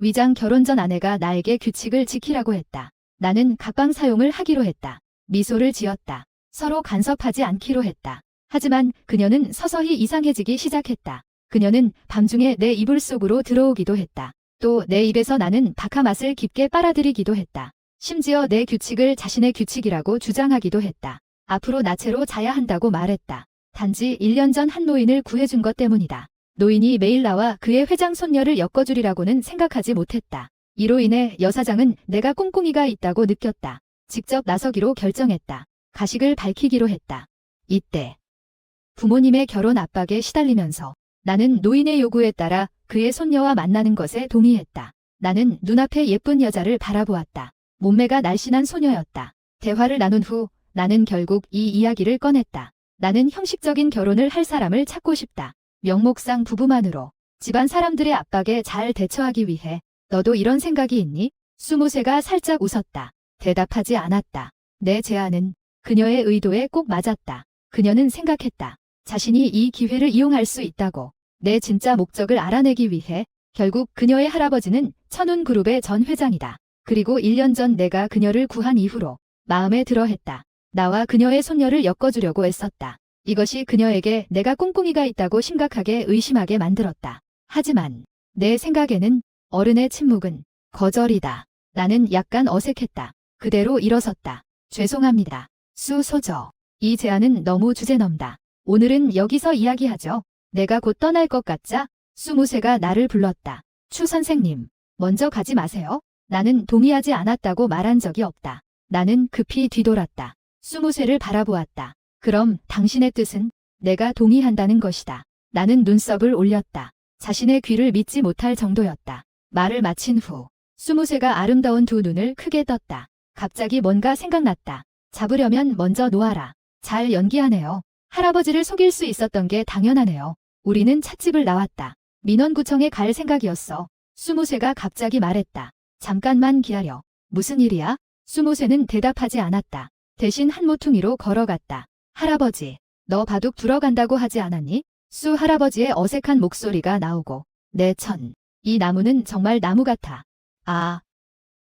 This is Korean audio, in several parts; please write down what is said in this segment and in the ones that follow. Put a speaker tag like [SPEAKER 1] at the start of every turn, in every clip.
[SPEAKER 1] 위장 결혼 전 아내가 나에게 규칙을 지키라고 했다. 나는 각방 사용을 하기로 했다. 미소를 지었다. 서로 간섭하지 않기로 했다. 하지만 그녀는 서서히 이상해지기 시작했다. 그녀는 밤중에 내 이불 속으로 들어오기도 했다. 또 내 입에서 나는 박하 맛을 깊게 빨아들이기도 했다. 심지어 내 규칙을 자신의 규칙이라고 주장하기도 했다. 앞으로 나체로 자야 한다고 말했다. 단지 1년 전 한 노인을 구해준 것 때문이다. 노인이 매일 나와 그의 회장 손녀를 엮어주리라고는 생각하지 못했다. 이로 인해 여사장은 내가 꿍꿍이가 있다고 느꼈다. 직접 나서기로 결정했다. 가식을 밝히기로 했다. 이때 부모님의 결혼 압박에 시달리면서 나는 노인의 요구에 따라 그의 손녀와 만나는 것에 동의했다. 나는 눈앞에 예쁜 여자를 바라보았다. 몸매가 날씬한 소녀였다. 대화를 나눈 후 나는 결국 이 이야기를 꺼냈다. 나는 형식적인 결혼을 할 사람을 찾고 싶다. 명목상 부부만으로 집안 사람들의 압박에 잘 대처하기 위해. 너도 이런 생각이 있니? 수무새가 살짝 웃었다. 대답하지 않았다. 내 제안은 그녀의 의도에 꼭 맞았다. 그녀는 생각했다. 자신이 이 기회를 이용할 수 있다고. 내 진짜 목적을 알아내기 위해. 결국 그녀의 할아버지는 천운그룹의 전 회장이다. 그리고 1년 전 내가 그녀를 구한 이후로 마음에 들어했다. 나와 그녀의 손녀를 엮어주려고 애썼다. 이것이 그녀에게 내가 꿍꿍이가 있다고 심각하게 의심하게 만들었다. 하지만 내 생각에는 어른의 침묵은 거절이다. 나는 약간 어색했다. 그대로 일어섰다. 죄송합니다. 수소저. 이 제안은 너무 주제넘다. 오늘은 여기서 이야기하죠. 내가 곧 떠날 것 같자 수무새가 나를 불렀다. 추 선생님, 먼저 가지 마세요. 나는 동의하지 않았다고 말한 적이 없다. 나는 급히 뒤돌았다. 수무새를 바라보았다. 그럼 당신의 뜻은? 내가 동의한다는 것이다. 나는 눈썹을 올렸다. 자신의 귀를 믿지 못할 정도였다. 말을 마친 후 수무새가 아름다운 두 눈을 크게 떴다. 갑자기 뭔가 생각났다. 잡으려면 먼저 놓아라. 잘 연기하네요. 할아버지를 속일 수 있었던 게 당연하네요. 우리는 찻집을 나왔다. 민원구청에 갈 생각이었어. 수무새가 갑자기 말했다. 잠깐만 기다려. 무슨 일이야? 수무새는 대답하지 않았다. 대신 한 모퉁이로 걸어갔다. 할아버지, 너 바둑 두러 간다고 하지 않았니? 수 할아버지의 어색한 목소리가 나오고. 내 천, 이 나무는 정말 나무 같아. 아,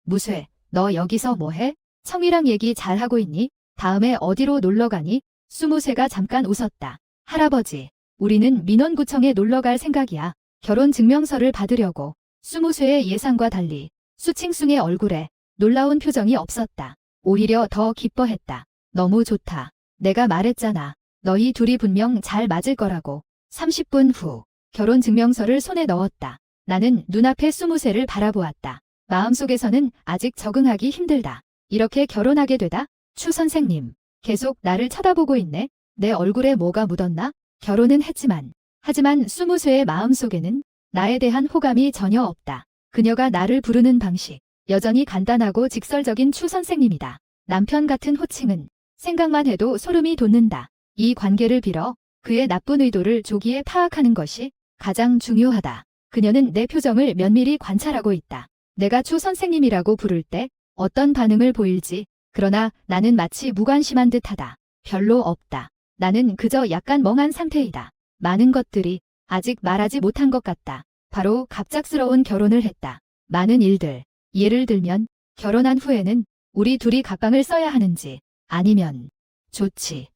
[SPEAKER 1] 무쇠, 너 여기서 뭐해? 청이랑 얘기 잘하고 있니? 다음에 어디로 놀러 가니? 수무새가 잠깐 웃었다. 할아버지, 우리는 민원구청에 놀러 갈 생각이야. 결혼 증명서를 받으려고. 수무새의 예상과 달리 수칭숭의 얼굴에 놀라운 표정이 없었다. 오히려 더 기뻐했다. 너무 좋다. 내가 말했잖아. 너희 둘이 분명 잘 맞을 거라고. 30분 후 결혼 증명서를 손에 넣었다. 나는 눈앞에 수무새를 바라보았다. 마음속에서는 아직 적응하기 힘들다. 이렇게 결혼하게 되다? 추 선생님, 계속 나를 쳐다보고 있네. 내 얼굴에 뭐가 묻었나? 결혼은 했지만. 하지만 수무새의 마음속에는 나에 대한 호감이 전혀 없다. 그녀가 나를 부르는 방식, 여전히 간단하고 직설적인 추 선생님이다. 남편 같은 호칭은 생각만 해도 소름이 돋는다. 이 관계를 빌어 그의 나쁜 의도를 조기에 파악하는 것이 가장 중요하다. 그녀는 내 표정을 면밀히 관찰하고 있다. 내가 추 선생님이라고 부를 때 어떤 반응을 보일지. 그러나 나는 마치 무관심한 듯하다. 별로 없다. 나는 그저 약간 멍한 상태이다. 많은 것들이 아직 말하지 못한 것 같다. 바로 갑작스러운 결혼을 했다. 많은 일들. 예를 들면 결혼한 후에는 우리 둘이 각방을 써야 하는지 아니면 좋지.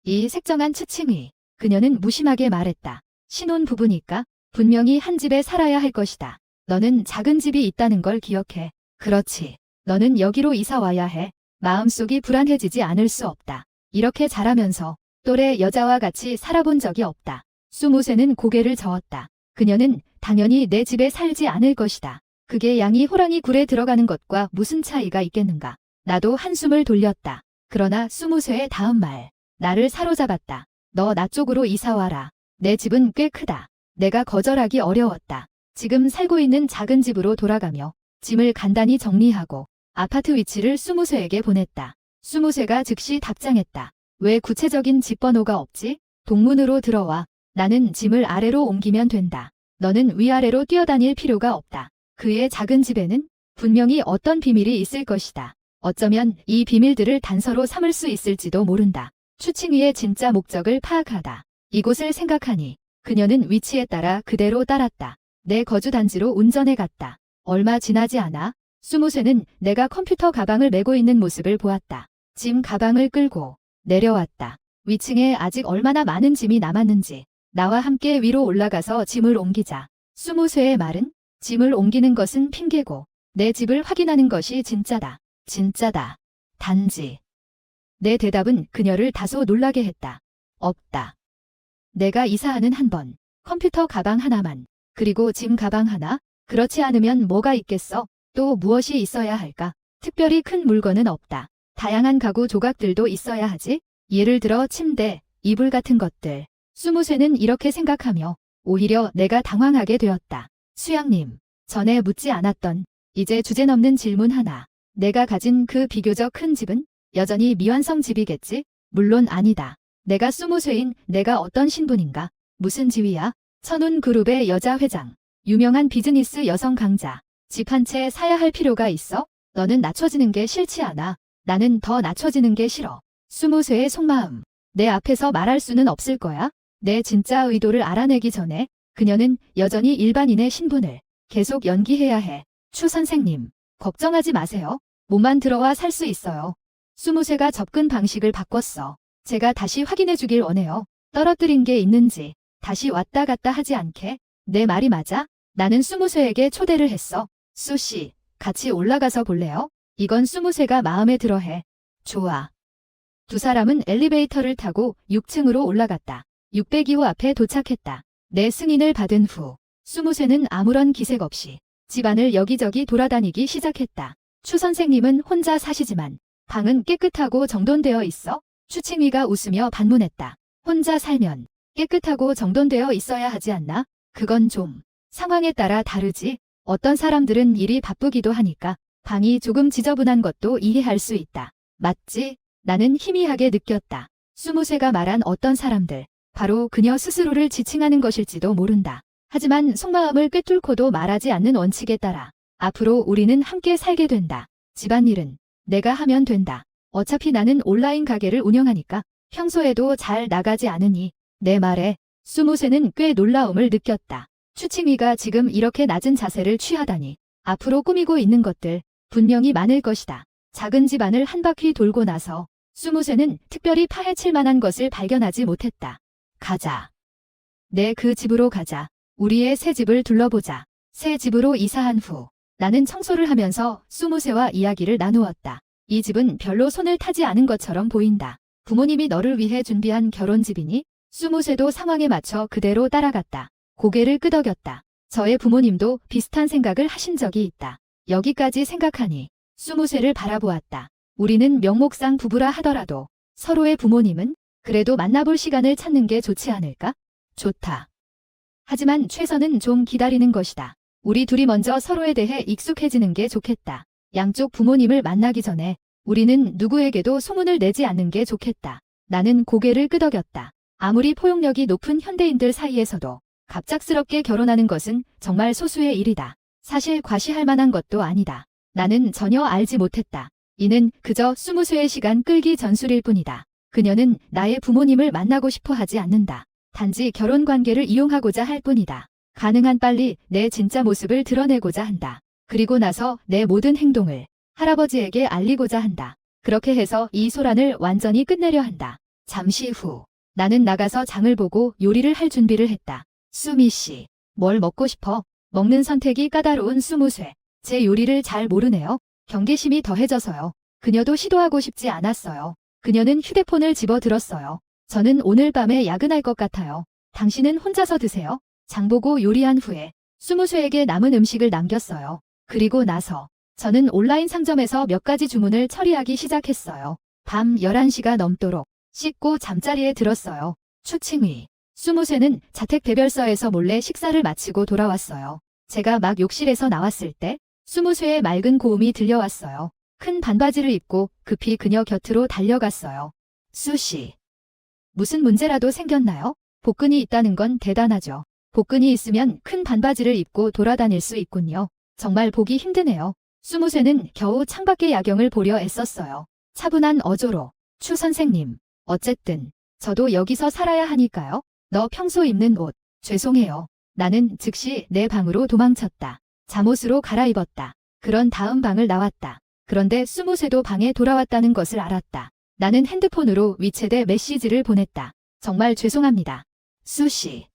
[SPEAKER 1] 이 색정한 추칭이. 그녀는 무심하게 말했다. 신혼부부니까 분명히 한 집에 살아야 할 것이다. 너는 작은 집이 있다는 걸 기억해. 그렇지. 너는 여기로 이사 와야 해. 마음속이 불안해지지 않을 수 없다. 이렇게 자라면서 또래 여자와 같이 살아본 적이 없다. 수무새는 고개를 저었다. 그녀는 당연히 내 집에 살지 않을 것이다. 그게 양이 호랑이 굴에 들어가는 것과 무슨 차이가 있겠는가. 나도 한숨을 돌렸다. 그러나 수무새의 다음 말. 나를 사로잡았다. 너 나 쪽으로 이사 와라. 내 집은 꽤 크다. 내가 거절하기 어려웠다. 지금 살고 있는 작은 집으로 돌아가며 짐을 간단히 정리하고 아파트 위치를 수무새에게 보냈다. 수무새가 즉시 답장했다. 왜 구체적인 집 번호가 없지? 동문으로 들어와. 나는 짐을 아래로 옮기면 된다. 너는 위아래로 뛰어다닐 필요가 없다. 그의 작은 집에는 분명히 어떤 비밀이 있을 것이다. 어쩌면 이 비밀들을 단서로 삼을 수 있을지도 모른다. 추칭위의 진짜 목적을 파악하다. 이곳을 생각하니 그녀는 위치에 따라 그대로 따랐다. 내 거주 단지로 운전해 갔다. 얼마 지나지 않아 수무쇠는 내가 컴퓨터 가방을 메고 있는 모습을 보았다. 짐 가방을 끌고 내려왔다. 위층에 아직 얼마나 많은 짐이 남았는지 나와 함께 위로 올라가서 짐을 옮기자. 수무쇠의 말은 짐을 옮기는 것은 핑계고 내 집을 확인하는 것이 진짜다. 진짜다. 단지 내 대답은 그녀를 다소 놀라게 했다. 없다. 내가 이사하는 한 번, 컴퓨터 가방 하나만, 그리고 짐 가방 하나? 그렇지 않으면 뭐가 있겠어? 또 무엇이 있어야 할까? 특별히 큰 물건은 없다. 다양한 가구 조각들도 있어야 하지? 예를 들어 침대, 이불 같은 것들. 수무쇠는 이렇게 생각하며 오히려 내가 당황하게 되었다. 수양님, 전에 묻지 않았던 이제 주제넘는 질문 하나. 내가 가진 그 비교적 큰 집은 여전히 미완성 집이겠지? 물론 아니다. 내가 수무쇠인 내가 어떤 신분인가? 무슨 지위야? 천운그룹의 여자 회장. 유명한 비즈니스 여성 강자. 집 한 채 사야 할 필요가 있어? 너는 낮춰지는 게 싫지 않아. 나는 더 낮춰지는 게 싫어. 수무쇠의 속마음. 내 앞에서 말할 수는 없을 거야. 내 진짜 의도를 알아내기 전에 그녀는 여전히 일반인의 신분을 계속 연기해야 해. 추 선생님, 걱정하지 마세요. 몸만 들어와 살 수 있어요. 수무쇠가 접근 방식을 바꿨어. 제가 다시 확인해 주길 원해요. 떨어뜨린 게 있는지 다시 왔다 갔다 하지 않게. 내 말이 맞아? 나는 수무쇠에게 초대를 했어. 수씨, 같이 올라가서 볼래요? 이건 수무쇠가 마음에 들어해. 좋아. 두 사람은 엘리베이터를 타고 6층으로 올라갔다. 602호 앞에 도착했다. 내 승인을 받은 후 수무쇠는 아무런 기색 없이 집안을 여기저기 돌아다니기 시작했다. 추 선생님은 혼자 사시지만 방은 깨끗하고 정돈되어 있어? 추칭위가 웃으며 반문했다. 혼자 살면 깨끗하고 정돈되어 있어야 하지 않나? 그건 좀 상황에 따라 다르지. 어떤 사람들은 일이 바쁘기도 하니까 방이 조금 지저분한 것도 이해할 수 있다. 맞지? 나는 희미하게 느꼈다. 수무쇠가 말한 어떤 사람들, 바로 그녀 스스로를 지칭하는 것일지도 모른다. 하지만 속마음을 꿰뚫고도 말하지 않는 원칙에 따라 앞으로 우리는 함께 살게 된다. 집안일은 내가 하면 된다. 어차피 나는 온라인 가게를 운영하니까 평소에도 잘 나가지 않으니. 내 말에 수무쇠는 꽤 놀라움을 느꼈다. 추칭위가 지금 이렇게 낮은 자세를 취하다니. 앞으로 꾸미고 있는 것들 분명히 많을 것이다. 작은 집안을 한 바퀴 돌고 나서 수무쇠는 특별히 파헤칠 만한 것을 발견하지 못했다. 가자. 네, 그 집으로 가자. 우리의 새 집을 둘러보자. 새 집으로 이사한 후 나는 청소를 하면서 수무쇠와 이야기를 나누었다. 이 집은 별로 손을 타지 않은 것처럼 보인다. 부모님이 너를 위해 준비한 결혼집이니? 수무쇠도 상황에 맞춰 그대로 따라갔다. 고개를 끄덕였다. 저의 부모님도 비슷한 생각을 하신 적이 있다. 여기까지 생각하니 수무쇠를 바라보았다. 우리는 명목상 부부라 하더라도 서로의 부모님은 그래도 만나볼 시간을 찾는 게 좋지 않을까? 좋다. 하지만 최선은 좀 기다리는 것이다. 우리 둘이 먼저 서로에 대해 익숙해지는 게 좋겠다. 양쪽 부모님을 만나기 전에 우리는 누구에게도 소문을 내지 않는 게 좋겠다. 나는 고개를 끄덕였다. 아무리 포용력이 높은 현대인들 사이에서도 갑작스럽게 결혼하는 것은 정말 소수의 일이다. 사실 과시할 만한 것도 아니다. 나는 전혀 알지 못했다. 이는 그저 수무쇠의 시간 끌기 전술일 뿐이다. 그녀는 나의 부모님을 만나고 싶어 하지 않는다. 단지 결혼 관계를 이용하고자 할 뿐이다. 가능한 빨리 내 진짜 모습을 드러내고자 한다. 그리고 나서 내 모든 행동을 할아버지에게 알리고자 한다. 그렇게 해서 이 소란을 완전히 끝내려 한다. 잠시 후 나는 나가서 장을 보고 요리를 할 준비를 했다. 수미 씨, 뭘 먹고 싶어? 먹는 선택이 까다로운 수무쇠. 제 요리를 잘 모르네요. 경계심이 더해져서요. 그녀도 시도하고 싶지 않았어요. 그녀는 휴대폰을 집어들었어요. 저는 오늘 밤에 야근할 것 같아요. 당신은 혼자서 드세요. 장 보고 요리한 후에 수무쇠에게 남은 음식을 남겼어요. 그리고 나서 저는 온라인 상점에서 몇 가지 주문을 처리하기 시작했어요. 밤 11시가 넘도록 씻고 잠자리에 들었어요. 추칭위. 수무쇠는 자택 대별서에서 몰래 식사를 마치고 돌아왔어요. 제가 막 욕실에서 나왔을 때 수무쇠의 맑은 고음이 들려왔어요. 큰 반바지를 입고 급히 그녀 곁으로 달려갔어요. 수씨. 무슨 문제라도 생겼나요? 복근이 있다는 건 대단하죠. 복근이 있으면 큰 반바지를 입고 돌아다닐 수 있군요. 정말 보기 힘드네요. 수무쇠는 겨우 창밖의 야경을 보려 애썼어요. 차분한 어조로. 추 선생님. 어쨌든 저도 여기서 살아야 하니까요. 너 평소 입는 옷. 죄송해요. 나는 즉시 내 방으로 도망쳤다. 잠옷으로 갈아입었다. 그런 다음 방을 나왔다. 그런데 수무새도 방에 돌아왔다는 것을 알았다. 나는 핸드폰으로 위챗에 메시지를 보냈다. 정말 죄송합니다. 수씨.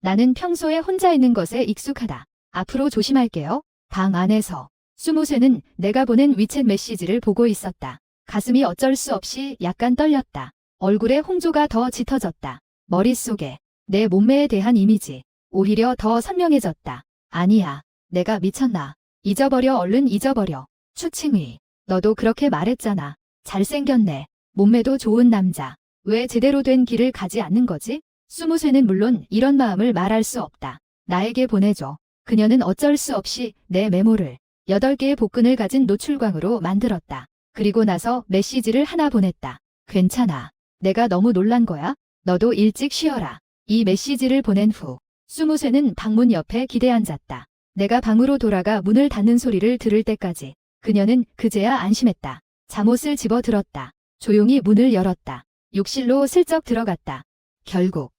[SPEAKER 1] 나는 평소에 혼자 있는 것에 익숙하다. 앞으로 조심할게요. 방 안에서 수무새는 내가 보낸 위챗 메시지를 보고 있었다. 가슴이 어쩔 수 없이 약간 떨렸다. 얼굴에 홍조가 더 짙어졌다. 머릿속에 내 몸매에 대한 이미지 오히려 더 선명해졌다. 아니야. 내가 미쳤나. 잊어버려 얼른 잊어버려. 추칭의. 너도 그렇게 말했잖아. 잘생겼네. 몸매도 좋은 남자. 왜 제대로 된 길을 가지 않는 거지? 수무새는 물론 이런 마음을 말할 수 없다. 나에게 보내줘. 그녀는 어쩔 수 없이 내 메모를 8개의 복근을 가진 노출광으로 만들었다. 그리고 나서 메시지를 하나 보냈다. 괜찮아. 내가 너무 놀란 거야? 너도 일찍 쉬어라. 이 메시지를 보낸 후 수무새는 방문 옆에 기대 앉았다. 내가 방으로 돌아가 문을 닫는 소리를 들을 때까지 그녀는 그제야 안심했다. 잠옷을 집어 들었다. 조용히 문을 열었다. 욕실로 슬쩍 들어갔다. 결국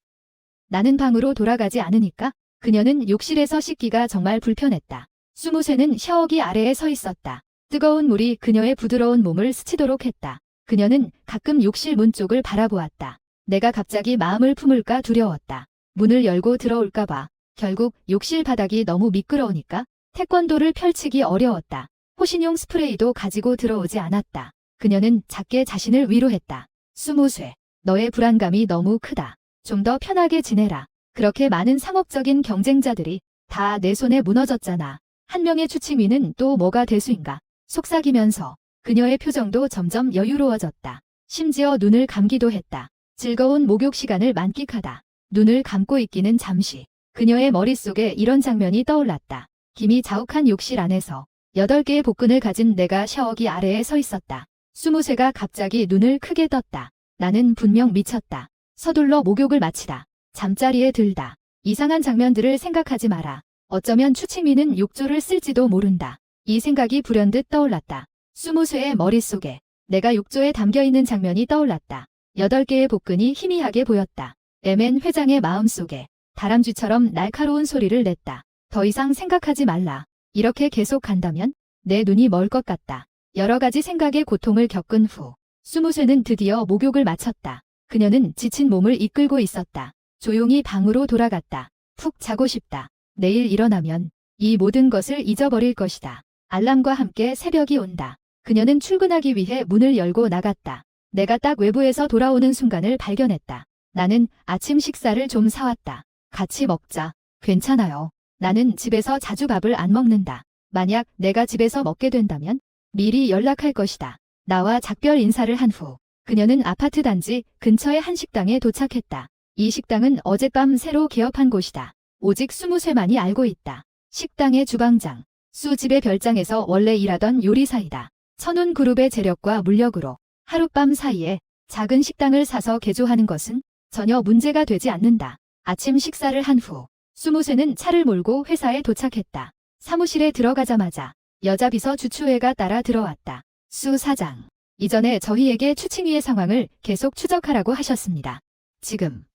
[SPEAKER 1] 나는 방으로 돌아가지 않으니까 그녀는 욕실에서 씻기가 정말 불편했다. 수무새는 샤워기 아래에 서 있었다. 뜨거운 물이 그녀의 부드러운 몸을 스치도록 했다. 그녀는 가끔 욕실 문 쪽을 바라보았다. 내가 갑자기 마음을 품을까 두려웠다. 문을 열고 들어올까 봐. 결국 욕실 바닥이 너무 미끄러우니까 태권도를 펼치기 어려웠다. 호신용 스프레이도 가지고 들어오지 않았다. 그녀는 작게 자신을 위로했다. 수무새, 너의 불안감이 너무 크다. 좀 더 편하게 지내라. 그렇게 많은 상업적인 경쟁자들이 다 내 손에 무너졌잖아. 한 명의 추칭위는 또 뭐가 대수인가. 속삭이면서 그녀의 표정도 점점 여유로워졌다. 심지어 눈을 감기도 했다. 즐거운 목욕 시간을 만끽하다. 눈을 감고 있기는 잠시. 그녀의 머릿속에 이런 장면이 떠올랐다. 김이 자욱한 욕실 안에서 8개의 복근을 가진 내가 샤워기 아래에 서 있었다. 수무새가 갑자기 눈을 크게 떴다. 나는 분명 미쳤다. 서둘러 목욕을 마치다. 잠자리에 들다. 이상한 장면들을 생각하지 마라. 어쩌면 추칭위는 욕조를 쓸지도 모른다. 이 생각이 불현듯 떠올랐다. 수무새의 머릿속에 내가 욕조에 담겨있는 장면이 떠올랐다. 8개의 복근이 희미하게 보였다. 애맨 회장의 마음속에 다람쥐처럼 날카로운 소리를 냈다. 더 이상 생각하지 말라. 이렇게 계속 간다면 내 눈이 멀 것 같다. 여러 가지 생각의 고통을 겪은 후 수무새는 드디어 목욕을 마쳤다. 그녀는 지친 몸을 이끌고 있었다. 조용히 방으로 돌아갔다. 푹 자고 싶다. 내일 일어나면 이 모든 것을 잊어버릴 것이다. 알람과 함께 새벽이 온다. 그녀는 출근하기 위해 문을 열고 나갔다. 내가 딱 외부에서 돌아오는 순간을 발견했다. 나는 아침 식사를 좀 사왔다. 같이 먹자. 괜찮아요. 나는 집에서 자주 밥을 안 먹는다. 만약 내가 집에서 먹게 된다면 미리 연락할 것이다. 나와 작별 인사를 한 후 그녀는 아파트 단지 근처의 한 식당에 도착했다. 이 식당은 어젯밤 새로 개업한 곳이다. 오직 수무새만이 알고 있다. 식당의 주방장, 수집의 별장에서 원래 일하던 요리사이다. 천운그룹의 재력과 물력으로 하룻밤 사이에 작은 식당을 사서 개조하는 것은 전혀 문제가 되지 않는다. 아침 식사를 한 후 수무새는 차를 몰고 회사에 도착했다. 사무실에 들어가자마자 여자 비서 주추회가 따라 들어왔다. 수 사장, 이전에 저희에게 추칭위의 상황을 계속 추적하라고 하셨습니다. 지금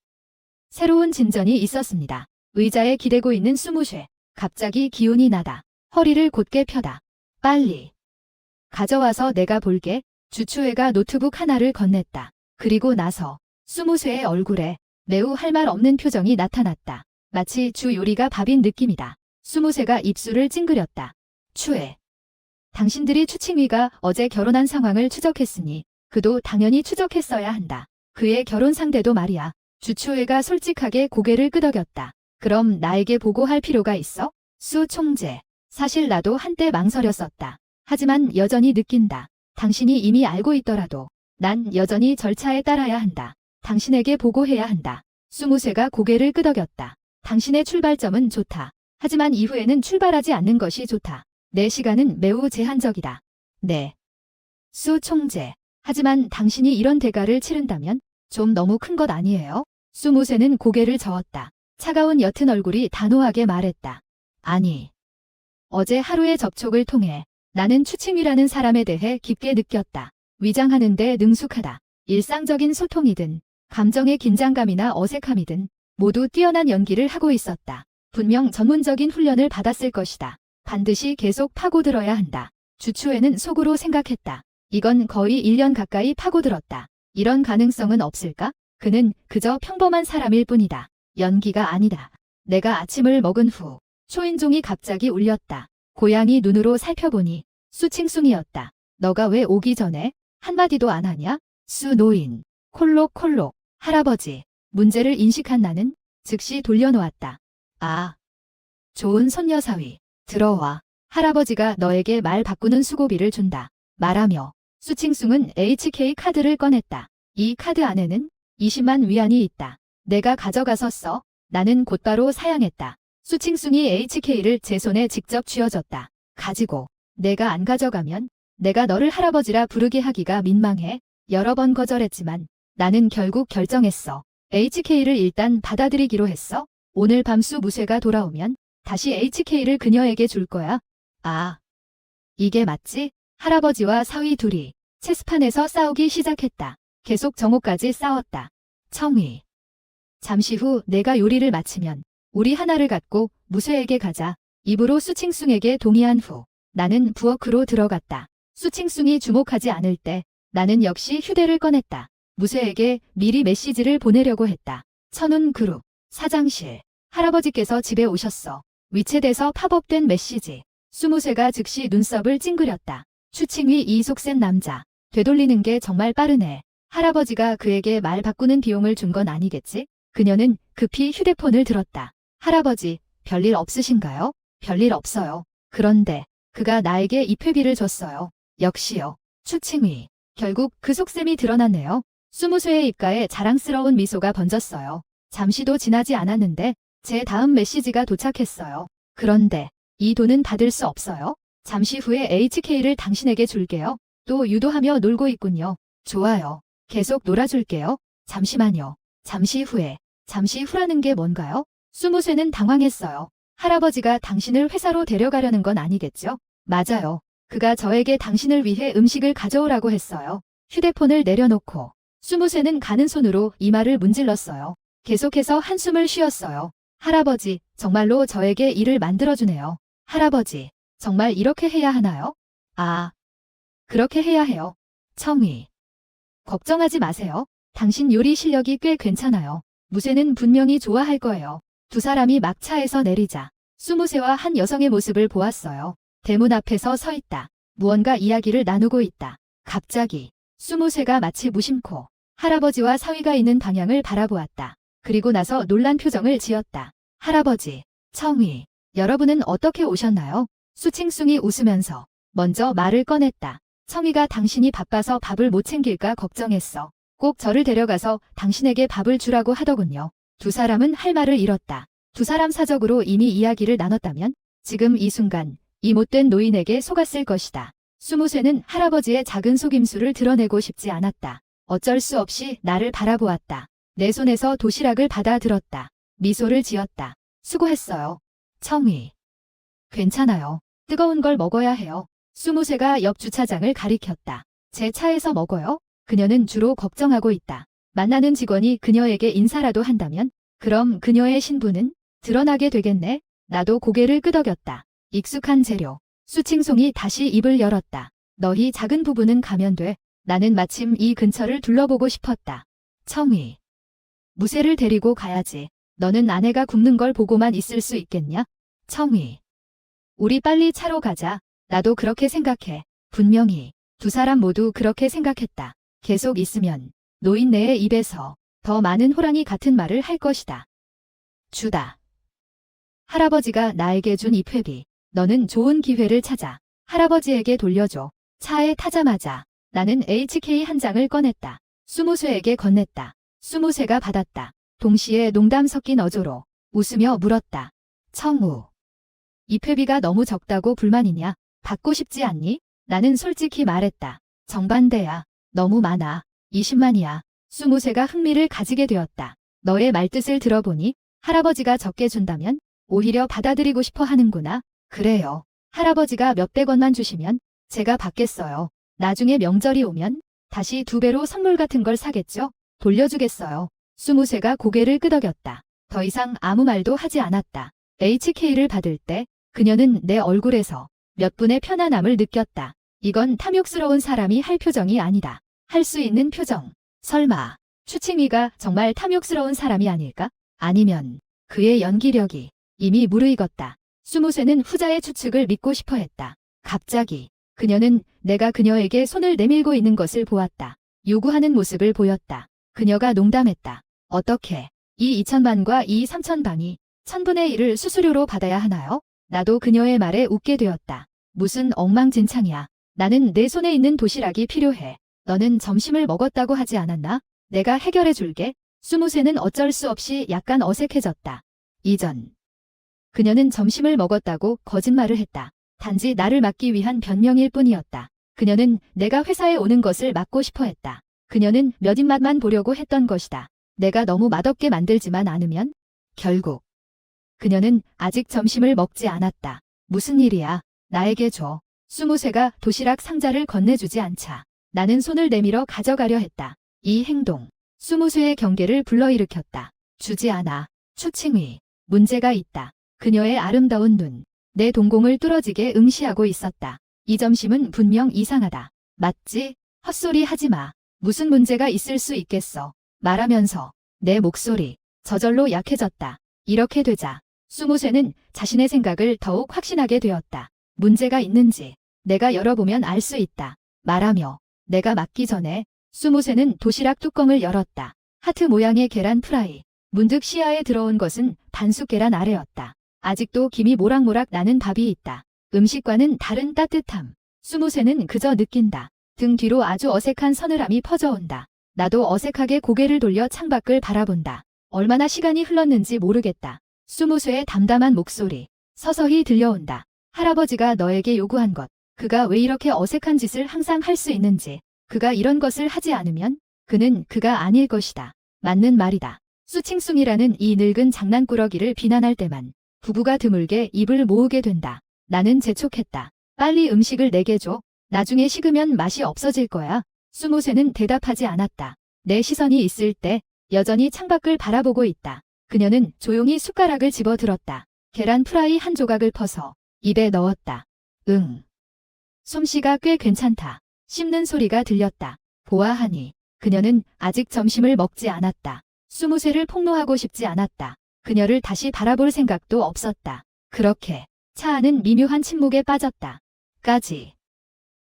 [SPEAKER 1] 새로운 진전이 있었습니다. 의자에 기대고 있는 수무새, 갑자기 기운이 나다. 허리를 곧게 펴다. 빨리 가져와서 내가 볼게. 주추회가 노트북 하나를 건넸다. 그리고 나서 수무새의 얼굴에 매우 할 말 없는 표정이 나타났다. 마치 주 요리가 밥인 느낌이다. 수무새가 입술을 찡그렸다. 추회. 당신들이 추칭위가 어제 결혼한 상황을 추적했으니 그도 당연히 추적했어야 한다. 그의 결혼 상대도 말이야. 주추회가 솔직하게 고개를 끄덕였다. 그럼 나에게 보고할 필요가 있어? 수 총재. 사실 나도 한때 망설였었다. 하지만 여전히 느낀다. 당신이 이미 알고 있더라도 난 여전히 절차에 따라야 한다. 당신에게 보고해야 한다. 수무새가 고개를 끄덕였다. 당신의 출발점은 좋다. 하지만 이후에는 출발하지 않는 것이 좋다. 내 시간은 매우 제한적이다. 네. 수 총재. 하지만 당신이 이런 대가를 치른다면 좀 너무 큰 것 아니에요? 수무새는 고개를 저었다. 차가운 옅은 얼굴이 단호하게 말했다. 아니. 어제 하루의 접촉을 통해 나는 추칭위라는 사람에 대해 깊게 느꼈다. 위장하는데 능숙하다. 일상적인 소통이든 감정의 긴장감이나 어색함이든 모두 뛰어난 연기를 하고 있었다. 분명 전문적인 훈련을 받았을 것이다. 반드시 계속 파고들어야 한다. 주초에는 속으로 생각했다. 이건 거의 1년 가까이 파고들었다. 이런 가능성은 없을까? 그는 그저 평범한 사람일 뿐이다. 연기가 아니다. 내가 아침을 먹은 후 초인종이 갑자기 울렸다. 고양이 눈으로 살펴보니 수칭숭이었다. 너가 왜 오기 전에 한마디도 안 하냐? 수 노인. 콜록콜록. 할아버지. 문제를 인식한 나는 즉시 돌려놓았다. 아. 좋은 손녀사위. 들어와. 할아버지가 너에게 말 바꾸는 수고비를 준다. 말하며 수칭숭은 HK 카드를 꺼냈다. 이 카드 안에는 20만 위안이 있다. 내가 가져가서 써. 나는 곧바로 사양했다. 수칭숭이 HK를 제 손에 직접 쥐어줬다. 가지고. 내가 안 가져가면 내가 너를 할아버지라 부르게 하기가 민망해. 여러 번 거절했지만 나는 결국 결정했어. HK를 일단 받아들이기로 했어. 오늘 밤 수무쇠가 돌아오면 다시 HK를 그녀에게 줄 거야. 아. 이게 맞지? 할아버지와 사위 둘이 체스판에서 싸우기 시작했다. 계속 정오까지 싸웠다. 청위. 잠시 후 내가 요리를 마치면 우리 하나를 갖고 무쇠에게 가자. 입으로 수칭숭에게 동의한 후 나는 부엌으로 들어갔다. 수칭숭이 주목하지 않을 때 나는 역시 휴대를 꺼냈다. 무쇠에게 미리 메시지를 보내려고 했다. 천운 그룹. 사장실. 할아버지께서 집에 오셨어. 위챗에서 팝업된 메시지. 수무쇠가 즉시 눈썹을 찡그렸다. 추칭위 이속센 남자. 되돌리는 게 정말 빠르네. 할아버지가 그에게 말 바꾸는 비용을 준 건 아니겠지? 그녀는 급히 휴대폰을 들었다. 할아버지, 별일 없으신가요? 별일 없어요. 그런데 그가 나에게 입회비를 줬어요. 역시요. 추칭위. 결국 그 속셈이 드러났네요. 수무쇠의 입가에 자랑스러운 미소가 번졌어요. 잠시도 지나지 않았는데 제 다음 메시지가 도착했어요. 그런데 이 돈은 받을 수 없어요. 잠시 후에 HK를 당신에게 줄게요. 또 유도하며 놀고 있군요. 좋아요. 계속 놀아줄게요. 잠시만요. 잠시 후에. 잠시 후라는 게 뭔가요? 수무쇠는 당황했어요. 할아버지가 당신을 회사로 데려가려는 건 아니겠죠? 맞아요. 그가 저에게 당신을 위해 음식을 가져오라고 했어요. 휴대폰을 내려놓고 수무쇠는 가는 손으로 이마를 문질렀어요. 계속해서 한숨을 쉬었어요. 할아버지, 정말로 저에게 일을 만들어주네요. 할아버지, 정말 이렇게 해야 하나요? 아, 그렇게 해야 해요. 청위. 걱정하지 마세요. 당신 요리 실력이 꽤 괜찮아요. 무쇠는 분명히 좋아할 거예요. 두 사람이 막 차에서 내리자 수무쇠와 한 여성의 모습을 보았어요. 대문 앞에서 서 있다. 무언가 이야기를 나누고 있다. 갑자기 수무쇠가 마치 무심코 할아버지와 사위가 있는 방향을 바라보았다. 그리고 나서 놀란 표정을 지었다. 할아버지, 청위, 여러분은 어떻게 오셨나요? 수칭숭이 웃으면서 먼저 말을 꺼냈다. 청위가 당신이 바빠서 밥을 못 챙길까 걱정했어. 꼭 저를 데려가서 당신에게 밥을 주라고 하더군요. 두 사람은 할 말을 잃었다. 두 사람 사적으로 이미 이야기를 나눴다면 지금 이 순간 이 못된 노인에게 속았을 것이다. 수무쇠는 할아버지의 작은 속임수를 드러내고 싶지 않았다. 어쩔 수 없이 나를 바라보았다. 내 손에서 도시락을 받아 들었다. 미소를 지었다. 수고했어요. 청위. 괜찮아요. 뜨거운 걸 먹어야 해요. 수무쇠가 옆 주차장을 가리켰다. 제 차에서 먹어요? 그녀는 주로 걱정하고 있다. 만나는 직원이 그녀에게 인사라도 한다면? 그럼 그녀의 신분은 드러나게 되겠네? 나도 고개를 끄덕였다. 익숙한 재료. 수칭송이 다시 입을 열었다. 너희 작은 부부는 가면 돼. 나는 마침 이 근처를 둘러보고 싶었다. 청위. 무쇠를 데리고 가야지. 너는 아내가 굽는 걸 보고만 있을 수 있겠냐? 청위. 우리 빨리 차로 가자. 나도 그렇게 생각해. 분명히 두 사람 모두 그렇게 생각했다. 계속 있으면 노인네의 입에서 더 많은 호랑이 같은 말을 할 것이다. 주다. 할아버지가 나에게 준 입회비. 너는 좋은 기회를 찾아 할아버지에게 돌려줘. 차에 타자마자 나는 HK 한 장을 꺼냈다. 수무쇠에게 건넸다. 수무쇠가 받았다. 동시에 농담 섞인 어조로 웃으며 물었다. 청우. 입회비가 너무 적다고 불만이냐? 받고 싶지 않니? 나는 솔직히 말했다. 정반대야. 너무 많아. 20만이야. 수무쇠가 흥미를 가지게 되었다. 너의 말뜻을 들어보니 할아버지가 적게 준다면 오히려 받아들이고 싶어 하는구나. 그래요. 할아버지가 몇백 원만 주시면 제가 받겠어요. 나중에 명절이 오면 다시 2배로 선물 같은 걸 사겠죠? 돌려주겠어요. 수무쇠가 고개를 끄덕였다. 더 이상 아무 말도 하지 않았다. HK를 받을 때 그녀는 내 얼굴에서 몇 분의 편안함을 느꼈다. 이건 탐욕스러운 사람이 할 표정이 아니다. 할 수 있는 표정. 설마 추칭이가 정말 탐욕스러운 사람이 아닐까? 아니면 그의 연기력이 이미 무르익었다. 수무쇠는 후자의 추측을 믿고 싶어 했다. 갑자기 그녀는 내가 그녀에게 손을 내밀고 있는 것을 보았다. 요구하는 모습을 보였다. 그녀가 농담했다. 어떻게 이 2천만과 이 3천방이 1000분의 1을 수수료로 받아야 하나요? 나도 그녀의 말에 웃게 되었다. 무슨 엉망진창이야. 나는 내 손에 있는 도시락이 필요해. 너는 점심을 먹었다고 하지 않았나? 내가 해결해 줄게. 수무쇠는 어쩔 수 없이 약간 어색해졌다. 이전 그녀는 점심을 먹었다고 거짓말을 했다. 단지 나를 막기 위한 변명일 뿐이었다. 그녀는 내가 회사에 오는 것을 막고 싶어 했다. 그녀는 몇 입맛만 보려고 했던 것이다. 내가 너무 맛없게 만들지만 않으면? 결국 그녀는 아직 점심을 먹지 않았다. 무슨 일이야? 나에게 줘. 수무쇠가 도시락 상자를 건네주지 않자 나는 손을 내밀어 가져가려 했다. 이 행동 수무쇠의 경계를 불러일으켰다. 주지 않아. 추칭위. 문제가 있다. 그녀의 아름다운 눈. 내 동공을 뚫어지게 응시하고 있었다. 이 점심은 분명 이상하다. 맞지? 헛소리 하지 마. 무슨 문제가 있을 수 있겠어. 말하면서 내 목소리 저절로 약해졌다. 이렇게 되자 수무쇠는 자신의 생각을 더욱 확신하게 되었다. 문제가 있는지 내가 열어보면 알 수 있다. 말하며 내가 맞기 전에 수무쇠는 도시락 뚜껑을 열었다. 하트 모양의 계란 프라이. 문득 시야에 들어온 것은 반숙 계란 아래였다. 아직도 김이 모락모락 나는 밥이 있다. 음식과는 다른 따뜻함. 수무쇠는 그저 느낀다. 등 뒤로 아주 어색한 서늘함이 퍼져온다. 나도 어색하게 고개를 돌려 창밖을 바라본다. 얼마나 시간이 흘렀는지 모르겠다. 수무쇠의 담담한 목소리. 서서히 들려온다. 할아버지가 너에게 요구한 것. 그가 왜 이렇게 어색한 짓을 항상 할 수 있는지. 그가 이런 것을 하지 않으면 그는 그가 아닐 것이다. 맞는 말이다. 수칭숭이라는 이 늙은 장난꾸러기를 비난할 때만 부부가 드물게 입을 모으게 된다. 나는 재촉했다. 빨리 음식을 내게 줘. 나중에 식으면 맛이 없어질 거야. 수무쇠는 대답하지 않았다. 내 시선이 있을 때 여전히 창밖을 바라보고 있다. 그녀는 조용히 숟가락을 집어들었다. 계란 프라이 한 조각을 퍼서 입에 넣었다. 응. 솜씨가 꽤 괜찮다. 씹는 소리가 들렸다. 보아하니 그녀는 아직 점심을 먹지 않았다. 수무쇠를 폭로하고 싶지 않았다. 그녀를 다시 바라볼 생각도 없었다. 그렇게 차 안은 미묘한 침묵에 빠졌다. 까지.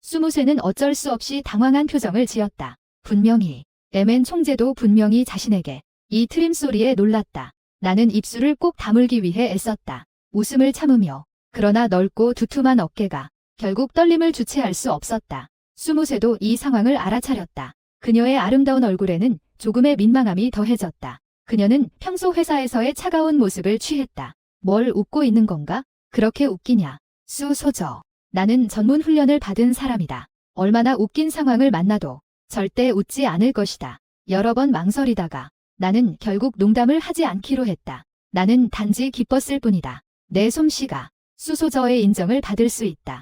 [SPEAKER 1] 수무쇠는 어쩔 수 없이 당황한 표정을 지었다. 분명히 MN 총재도 분명히 자신에게 이 트림 소리에 놀랐다. 나는 입술을 꼭 다물기 위해 애썼다. 웃음을 참으며 그러나 넓고 두툼한 어깨가 결국 떨림을 주체할 수 없었다. 수무쇠도 이 상황을 알아차렸다. 그녀의 아름다운 얼굴에는 조금의 민망함이 더해졌다. 그녀는 평소 회사에서의 차가운 모습을 취했다. 뭘 웃고 있는 건가? 그렇게 웃기냐? 수소저. 나는 전문 훈련을 받은 사람이다. 얼마나 웃긴 상황을 만나도 절대 웃지 않을 것이다. 여러 번 망설이다가 나는 결국 농담을 하지 않기로 했다. 나는 단지 기뻤을 뿐이다. 내 솜씨가 수소저의 인정을 받을 수 있다.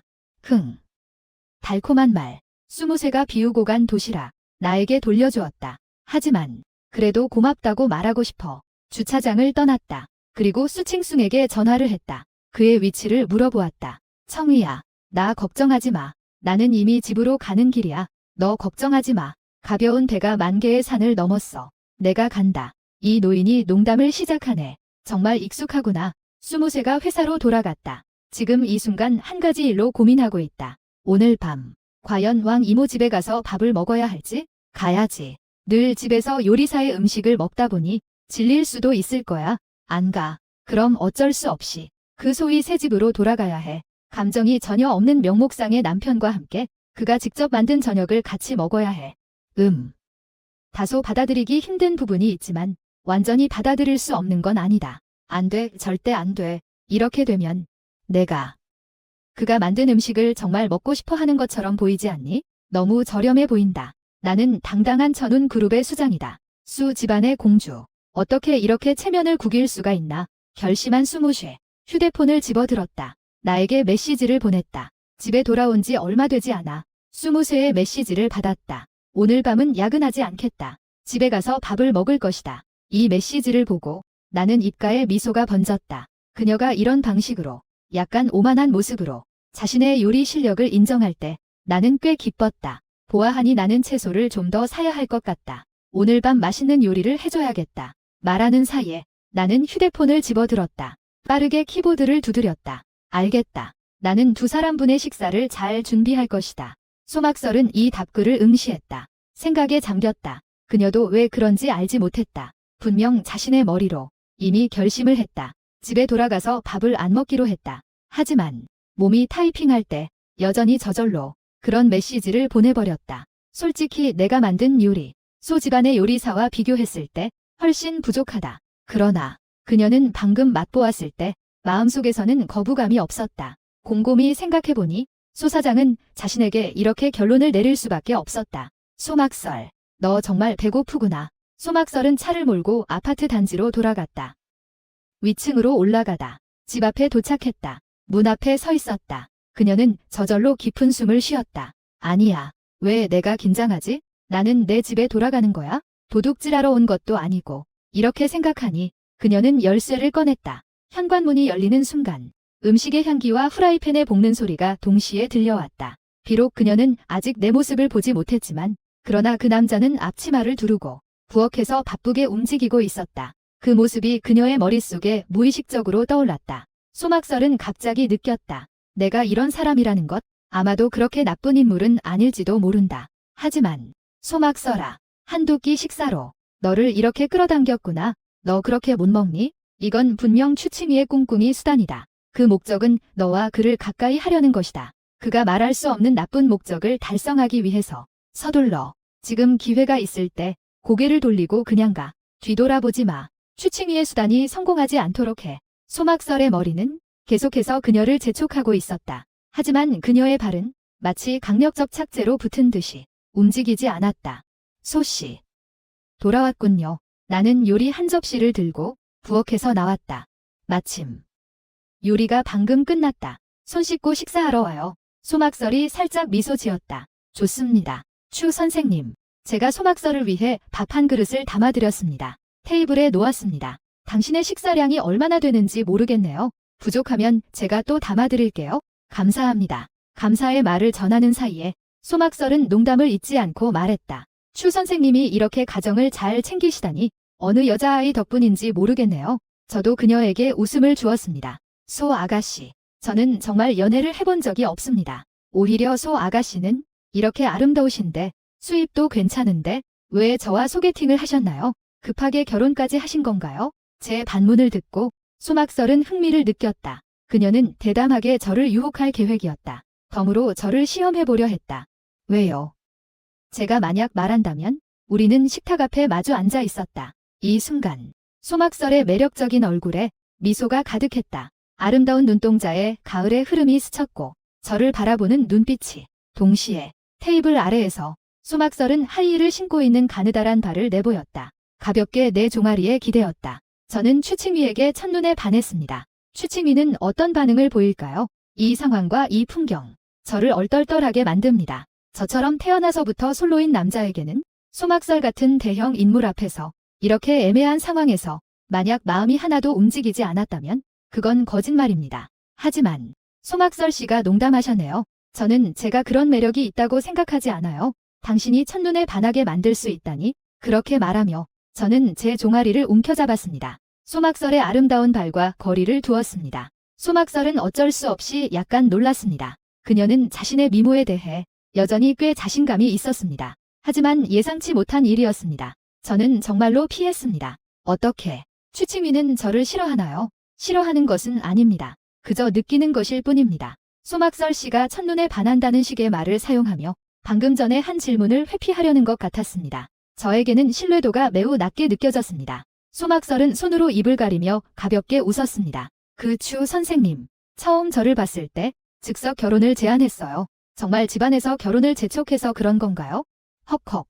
[SPEAKER 1] 달콤한 말. 수무쇠가 비우고 간 도시락. 나에게 돌려주었다. 하지만 그래도 고맙다고 말하고 싶어. 주차장을 떠났다. 그리고 수칭숭에게 전화를 했다. 그의 위치를 물어보았다. 청휘야, 나 걱정하지 마. 나는 이미 집으로 가는 길이야. 너 걱정하지 마. 가벼운 배가 만 개의 산을 넘었어. 내가 간다. 이 노인이 농담을 시작하네. 정말 익숙하구나. 수무쇠가 회사로 돌아갔다. 지금 이 순간 한 가지 일로 고민하고 있다. 오늘 밤 과연 왕 이모 집에 가서 밥을 먹어야 할지? 가야지. 늘 집에서 요리사의 음식을 먹다 보니 질릴 수도 있을 거야. 안 가. 그럼 어쩔 수 없이 그 소위 새 집으로 돌아가야 해. 감정이 전혀 없는 명목상의 남편과 함께 그가 직접 만든 저녁을 같이 먹어야 해. 다소 받아들이기 힘든 부분이 있지만 완전히 받아들일 수 없는 건 아니다. 안 돼, 절대 안 돼. 이렇게 되면 내가 그가 만든 음식을 정말 먹고 싶어 하는 것처럼 보이지 않니? 너무 저렴해 보인다. 나는 당당한 천운 그룹의 수장이다. 수 집안의 공주. 어떻게 이렇게 체면을 구길 수가 있나? 결심한 수무쇠. 휴대폰을 집어들었다. 나에게 메시지를 보냈다. 집에 돌아온 지 얼마 되지 않아. 수무쇠의 메시지를 받았다. 오늘 밤은 야근하지 않겠다. 집에 가서 밥을 먹을 것이다. 이 메시지를 보고 나는 입가에 미소가 번졌다. 그녀가 이런 방식으로 약간 오만한 모습으로 자신의 요리 실력을 인정할 때 나는 꽤 기뻤다. 보아하니 나는 채소를 좀 더 사야 할 것 같다. 오늘 밤 맛있는 요리를 해줘야겠다. 말하는 사이에 나는 휴대폰을 집어들었다. 빠르게 키보드를 두드렸다. 알겠다. 나는 두 사람분의 식사를 잘 준비할 것이다. 소막설은 이 답글을 응시했다. 생각에 잠겼다. 그녀도 왜 그런지 알지 못했다. 분명 자신의 머리로 이미 결심을 했다. 집에 돌아가서 밥을 안 먹기로 했다. 하지만 몸이 타이핑할 때 여전히 저절로 그런 메시지를 보내버렸다. 솔직히 내가 만든 요리, 소 집안의 요리사와 비교했을 때 훨씬 부족하다. 그러나 그녀는 방금 맛보았을 때 마음속에서는 거부감이 없었다. 곰곰이 생각해보니 소 사장은 자신에게 이렇게 결론을 내릴 수밖에 없었다. 소막설, 너 정말 배고프구나. 소막설은 차를 몰고 아파트 단지로 돌아갔다. 위층으로 올라가다 집 앞에 도착했다. 문 앞에 서 있었다. 그녀는 저절로 깊은 숨을 쉬었다. 아니야. 왜 내가 긴장하지? 나는 내 집에 돌아가는 거야? 도둑질하러 온 것도 아니고. 이렇게 생각하니 그녀는 열쇠를 꺼냈다. 현관문이 열리는 순간 음식의 향기와 후라이팬에 볶는 소리가 동시에 들려왔다. 비록 그녀는 아직 내 모습을 보지 못했지만 그러나 그 남자는 앞치마를 두르고 부엌에서 바쁘게 움직이고 있었다. 그 모습이 그녀의 머릿속에 무의식적으로 떠올랐다. 소막설은 갑자기 느꼈다. 내가 이런 사람이라는 것, 아마도 그렇게 나쁜 인물은 아닐지도 모른다. 하지만 소막설아, 한두 끼 식사로 너를 이렇게 끌어당겼구나. 너 그렇게 못 먹니? 이건 분명 추칭이의 꿍꿍이 수단이다. 그 목적은 너와 그를 가까이 하려는 것이다. 그가 말할 수 없는 나쁜 목적을 달성하기 위해서. 서둘러. 지금 기회가 있을 때 고개를 돌리고 그냥 가. 뒤돌아보지 마. 추칭이의 수단이 성공하지 않도록 해. 소막설의 머리는 계속해서 그녀를 재촉하고 있었다. 하지만 그녀의 발은 마치 강력적 착재로 붙은 듯이 움직이지 않았다. 소씨. 돌아왔군요. 나는 요리 한 접시를 들고 부엌에서 나왔다. 마침 요리가 방금 끝났다. 손 씻고 식사하러 와요. 소막설이 살짝 미소 지었다. 좋습니다. 추 선생님. 제가 소막설을 위해 밥 한 그릇을 담아드렸습니다. 테이블에 놓았습니다. 당신의 식사량이 얼마나 되는지 모르겠네요. 부족하면 제가 또 담아드릴게요. 감사합니다. 감사의 말을 전하는 사이에 소막설은 농담을 잊지 않고 말했다. 추 선생님이 이렇게 가정을 잘 챙기시다니 어느 여자아이 덕분인지 모르겠네요. 저도 그녀에게 웃음을 주었습니다. 소 아가씨, 저는 정말 연애를 해본 적이 없습니다. 오히려 소 아가씨는 이렇게 아름다우신데 수입도 괜찮은데 왜 저와 소개팅을 하셨나요? 급하게 결혼까지 하신 건가요? 제 반문을 듣고 소막설은 흥미를 느꼈다. 그녀는 대담하게 저를 유혹할 계획이었다. 덤으로 저를 시험해보려 했다. 왜요? 제가 만약 말한다면 우리는 식탁 앞에 마주 앉아 있었다. 이 순간 소막설의 매력적인 얼굴에 미소가 가득했다. 아름다운 눈동자에 가을의 흐름이 스쳤고 저를 바라보는 눈빛이 동시에 테이블 아래에서 소막설은 하이힐을 신고 있는 가느다란 발을 내보였다. 가볍게 내 종아리에 기대었다. 저는 추칭위에게 첫눈에 반했습니다. 추칭위는 어떤 반응을 보일까요? 이 상황과 이 풍경, 저를 얼떨떨하게 만듭니다. 저처럼 태어나서부터 솔로인 남자에게는 소막설 같은 대형 인물 앞에서 이렇게 애매한 상황에서 만약 마음이 하나도 움직이지 않았다면 그건 거짓말입니다. 하지만 소막설 씨가 농담하셨네요. 저는 제가 그런 매력이 있다고 생각하지 않아요. 당신이 첫눈에 반하게 만들 수 있다니 그렇게 말하며 저는 제 종아리를 움켜잡았습니다. 소막설의 아름다운 발과 거리를 두었습니다. 소막설은 어쩔 수 없이 약간 놀랐습니다. 그녀는 자신의 미모에 대해 여전히 꽤 자신감이 있었습니다. 하지만 예상치 못한 일이었습니다. 저는 정말로 피했습니다. 어떻게? 추칭위는 저를 싫어하나요? 싫어하는 것은 아닙니다. 그저 느끼는 것일 뿐입니다. 소막설 씨가 첫눈에 반한다는 식의 말을 사용하며 방금 전에 한 질문을 회피하려는 것 같았습니다. 저에게는 신뢰도가 매우 낮게 느껴졌습니다. 소막설은 손으로 입을 가리며 가볍게 웃었습니다. 그 추 선생님, 처음 저를 봤을 때 즉석 결혼을 제안했어요. 정말 집안에서 결혼을 재촉해서 그런 건가요? 헉헉.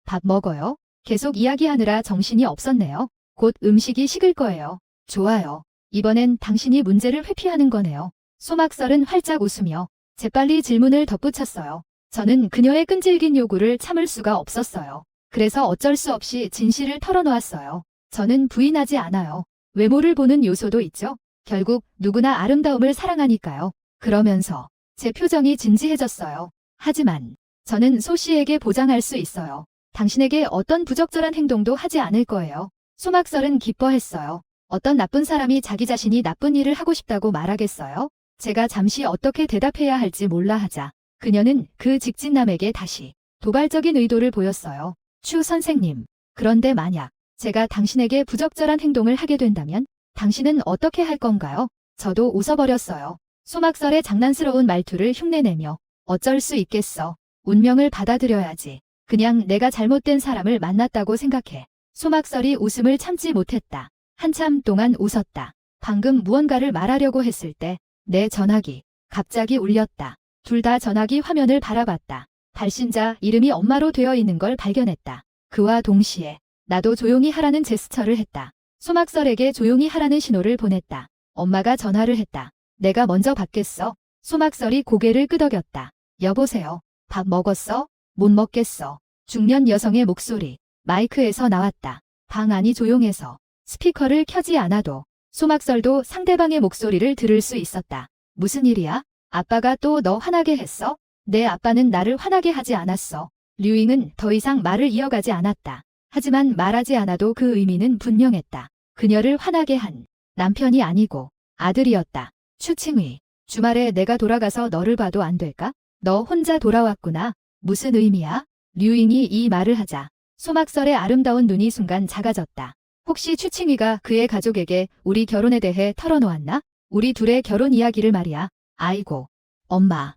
[SPEAKER 1] 밥 먹어요? 계속 이야기하느라 정신이 없었네요. 곧 음식이 식을 거예요. 좋아요. 이번엔 당신이 문제를 회피하는 거네요. 소막설은 활짝 웃으며 재빨리 질문을 덧붙였어요. 저는 그녀의 끈질긴 요구를 참을 수가 없었어요. 그래서 어쩔 수 없이 진실을 털어놓았어요. 저는 부인하지 않아요. 외모를 보는 요소도 있죠. 결국 누구나 아름다움을 사랑하니까요. 그러면서 제 표정이 진지해졌어요. 하지만 저는 소 씨에게 보장할 수 있어요. 당신에게 어떤 부적절한 행동도 하지 않을 거예요. 소막설은 기뻐했어요. 어떤 나쁜 사람이 자기 자신이 나쁜 일을 하고 싶다고 말하겠어요? 제가 잠시 어떻게 대답해야 할지 몰라 하자 그녀는 그 직진남에게 다시 도발적인 의도를 보였어요. 추 선생님, 그런데 만약 제가 당신에게 부적절한 행동을 하게 된다면 당신은 어떻게 할 건가요? 저도 웃어버렸어요. 소막설의 장난스러운 말투를 흉내내며 어쩔 수 있겠어. 운명을 받아들여야지. 그냥 내가 잘못된 사람을 만났다고 생각해. 소막설이 웃음을 참지 못했다. 한참 동안 웃었다. 방금 무언가를 말하려고 했을 때 내 전화기 갑자기 울렸다. 둘 다 전화기 화면을 바라봤다. 발신자 이름이 엄마로 되어 있는 걸 발견했다. 그와 동시에 나도 조용히 하라는 제스처를 했다. 소막설에게 조용히 하라는 신호를 보냈다. 엄마가 전화를 했다. 내가 먼저 받겠어. 소막설이 고개를 끄덕였다. 여보세요. 밥 먹었어? 못 먹겠어. 중년 여성의 목소리 마이크에서 나왔다. 방 안이 조용해서 스피커를 켜지 않아도 소막설도 상대방의 목소리를 들을 수 있었다. 무슨 일이야? 아빠가 또 너 화나게 했어? 내 아빠는 나를 화나게 하지 않았어. 류잉은 더 이상 말을 이어가지 않았다. 하지만 말하지 않아도 그 의미는 분명했다. 그녀를 화나게 한 남편이 아니고 아들이었다. 추칭의, 주말에 내가 돌아가서 너를 봐도 안 될까? 너 혼자 돌아왔구나. 무슨 의미야? 류잉이 이 말을 하자 소막설의 아름다운 눈이 순간 작아졌다. 혹시 추칭이가 그의 가족에게 우리 결혼에 대해 털어놓았나? 우리 둘의 결혼 이야기를 말이야. 아이고, 엄마.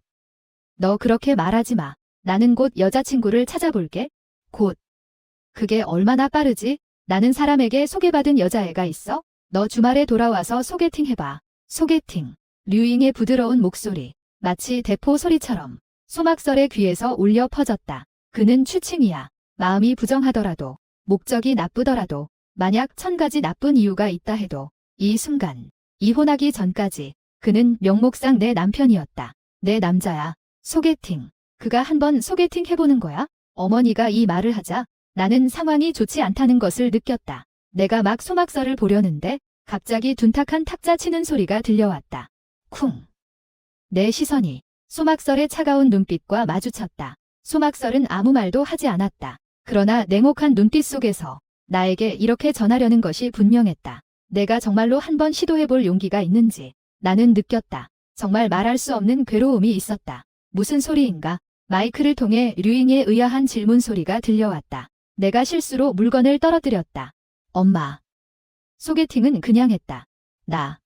[SPEAKER 1] 너 그렇게 말하지 마. 나는 곧 여자친구를 찾아볼게. 곧. 그게 얼마나 빠르지? 나는 사람에게 소개받은 여자애가 있어? 너 주말에 돌아와서 소개팅 해봐. 소개팅. 류잉의 부드러운 목소리. 마치 대포 소리처럼 소막설의 귀에서 울려 퍼졌다. 그는 추칭이야. 마음이 부정하더라도, 목적이 나쁘더라도, 만약 1000가지 나쁜 이유가 있다 해도 이 순간, 이혼하기 전까지 그는 명목상 내 남편이었다. 내 남자야. 소개팅. 그가 한번 소개팅 해보는 거야? 어머니가 이 말을 하자 나는 상황이 좋지 않다는 것을 느꼈다. 내가 막 소막설을 보려는데 갑자기 둔탁한 탁자 치는 소리가 들려왔다. 쿵. 내 시선이 소막설의 차가운 눈빛과 마주쳤다. 소막설은 아무 말도 하지 않았다. 그러나 냉혹한 눈빛 속에서 나에게 이렇게 전하려는 것이 분명했다. 내가 정말로 한번 시도해볼 용기가 있는지 나는 느꼈다. 정말 말할 수 없는 괴로움이 있었다. 무슨 소리인가? 마이크를 통해 류잉의 의아한 질문 소리가 들려왔다. 내가 실수로 물건을 떨어뜨렸다. 엄마. 소개팅은 그냥 했다. 나.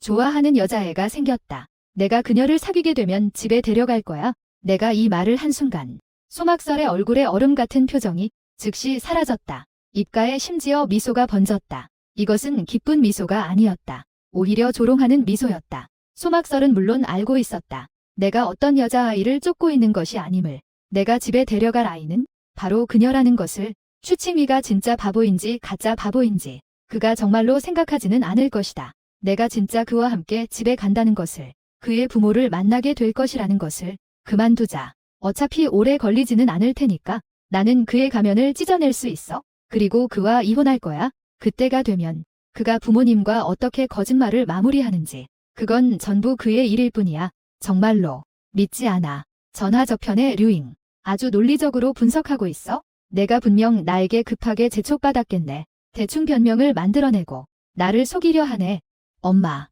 [SPEAKER 1] 좋아하는 여자애가 생겼다. 내가 그녀를 사귀게 되면 집에 데려갈 거야. 내가 이 말을 한 순간 소막설의 얼굴에 얼음 같은 표정이 즉시 사라졌다. 입가에 심지어 미소가 번졌다. 이것은 기쁜 미소가 아니었다. 오히려 조롱하는 미소였다. 소막설은 물론 알고 있었다. 내가 어떤 여자아이를 쫓고 있는 것이 아님을. 내가 집에 데려갈 아이는 바로 그녀라는 것을. 추칭이가 진짜 바보인지 가짜 바보인지 그가 정말로 생각하지는 않을 것이다. 내가 진짜 그와 함께 집에 간다는 것을, 그의 부모를 만나게 될 것이라는 것을. 그만두자. 어차피 오래 걸리지는 않을 테니까. 나는 그의 가면을 찢어낼 수 있어. 그리고 그와 이혼할 거야. 그때가 되면 그가 부모님과 어떻게 거짓말을 마무리하는지 그건 전부 그의 일일 뿐이야. 정말로 믿지 않아. 전화 저편의 류잉. 아주 논리적으로 분석하고 있어? 내가 분명 나에게 급하게 재촉받았겠네. 대충 변명을 만들어내고 나를 속이려 하네. 엄마.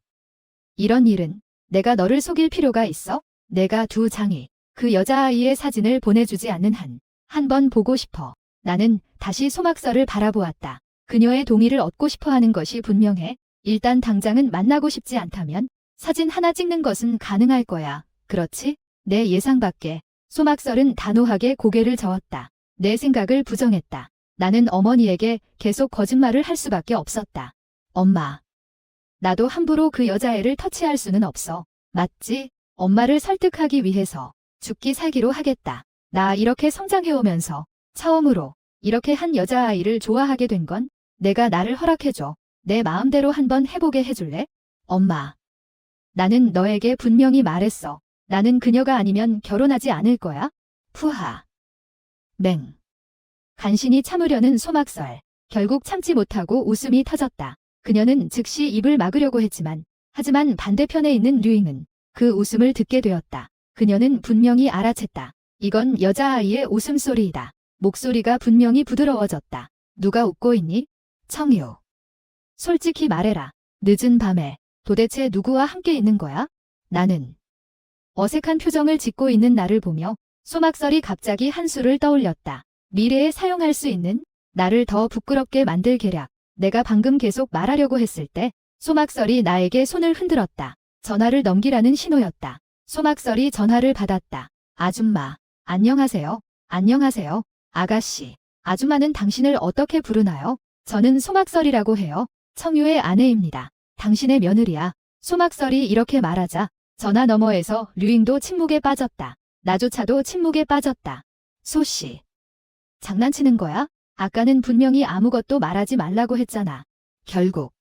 [SPEAKER 1] 이런 일은 내가 너를 속일 필요가 있어? 내가 두 장이 그 여자아이의 사진을 보내주지 않는 한 한 번 보고 싶어. 나는 다시 소막설을 바라보았다. 그녀의 동의를 얻고 싶어하는 것이 분명해. 일단 당장은 만나고 싶지 않다면 사진 하나 찍는 것은 가능할 거야. 그렇지? 내 예상 밖에. 소막설은 단호하게 고개를 저었다. 내 생각을 부정했다. 나는 어머니에게 계속 거짓말을 할 수밖에 없었다. 엄마. 나도 함부로 그 여자애를 터치할 수는 없어. 맞지? 엄마를 설득하기 위해서 죽기 살기로 하겠다. 나 이렇게 성장해오면서 처음으로 이렇게 한 여자아이를 좋아하게 된 건 내가 나를 허락해줘. 내 마음대로 한번 해보게 해줄래? 엄마. 나는 너에게 분명히 말했어. 나는 그녀가 아니면 결혼하지 않을 거야. 푸하. 맹. 간신히 참으려는 소막설. 결국 참지 못하고 웃음이 터졌다. 그녀는 즉시 입을 막으려고 했지만 하지만 반대편에 있는 류잉은 그 웃음을 듣게 되었다. 그녀는 분명히 알아챘다. 이건 여자아이의 웃음소리이다. 목소리가 분명히 부드러워졌다. 누가 웃고 있니? 청유. 솔직히 말해라. 늦은 밤에 도대체 누구와 함께 있는 거야? 나는 어색한 표정을 짓고 있는 나를 보며 소막설이 갑자기 한 수를 떠올렸다. 미래에 사용할 수 있는 나를 더 부끄럽게 만들 계략. 내가 방금 계속 말하려고 했을 때 소막설이 나에게 손을 흔들었다. 전화를 넘기라는 신호였다. 소막설이 전화를 받았다. 아줌마, 안녕하세요. 안녕하세요. 아가씨. 아줌마는 당신을 어떻게 부르나요? 저는 소막설이라고 해요. 청유의 아내입니다. 당신의 며느리야. 소막설이 이렇게 말하자 전화 너머에서 류잉도 침묵에 빠졌다. 나조차도 침묵에 빠졌다. 소씨. 장난치는 거야? 아까는 분명히 아무것도 말하지 말라고 했잖아. 결국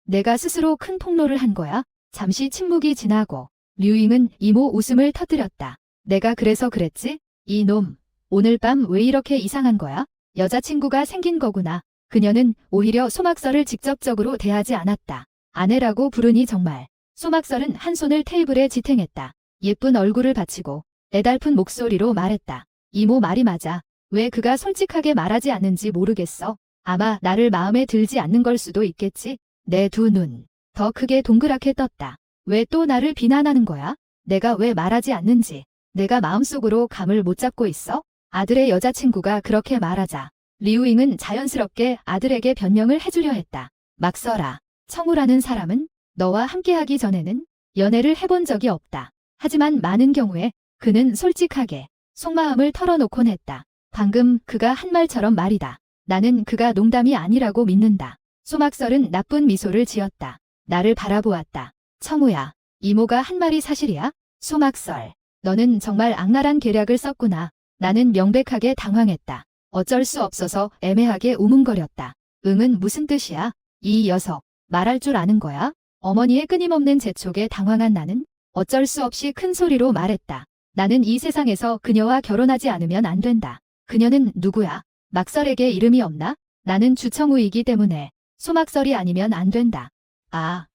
[SPEAKER 1] 내가 스스로 큰 폭로를 한 거야. 잠시 침묵이 지나고 류잉은 이모 웃음을 터뜨렸다. 내가 그래서 그랬지? 이놈, 오늘 밤 왜 이렇게 이상한 거야? 여자친구가 생긴 거구나. 그녀는 오히려 소막설을 직접적으로 대하지 않았다. 아내라고 부르니 정말. 소막설은 한 손을 테이블에 지탱했다. 예쁜 얼굴을 받치고 애달픈 목소리로 말했다. 이모 말이 맞아. 왜 그가 솔직하게 말하지 않는지 모르겠어. 아마 나를 마음에 들지 않는 걸 수도 있겠지. 내 두 눈 더 크게 동그랗게 떴다. 왜 또 나를 비난하는 거야? 내가 왜 말하지 않는지. 내가 마음속으로 감을 못 잡고 있어? 아들의 여자친구가 그렇게 말하자 류잉은 자연스럽게 아들에게 변명을 해주려 했다. 막설아, 청우라는 사람은 너와 함께하기 전에는 연애를 해본 적이 없다. 하지만 많은 경우에 그는 솔직하게 속마음을 털어놓곤 했다. 방금 그가 한 말처럼 말이다. 나는 그가 농담이 아니라고 믿는다. 소막설은 나쁜 미소를 지었다. 나를 바라보았다. 청우야, 이모가 한 말이 사실이야? 소막설, 너는 정말 악랄한 계략을 썼구나. 나는 명백하게 당황했다. 어쩔 수 없어서 애매하게 우문거렸다. 응은 무슨 뜻이야? 이 녀석, 말할 줄 아는 거야? 어머니의 끊임없는 재촉에 당황한 나는 어쩔 수 없이 큰 소리로 말했다. 나는 이 세상에서 그녀와 결혼하지 않으면 안 된다. 그녀는 누구야? 막설에게 이름이 없나? 나는 주청우이기 때문에 소막설이 아니면 안 된다. 아,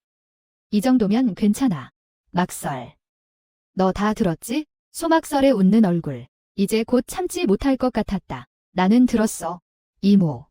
[SPEAKER 1] 이 정도면 괜찮아. 막설. 너 다 들었지? 소막설의 웃는 얼굴. 이제 곧 참지 못할 것 같았다. 나는 들었어. 이모.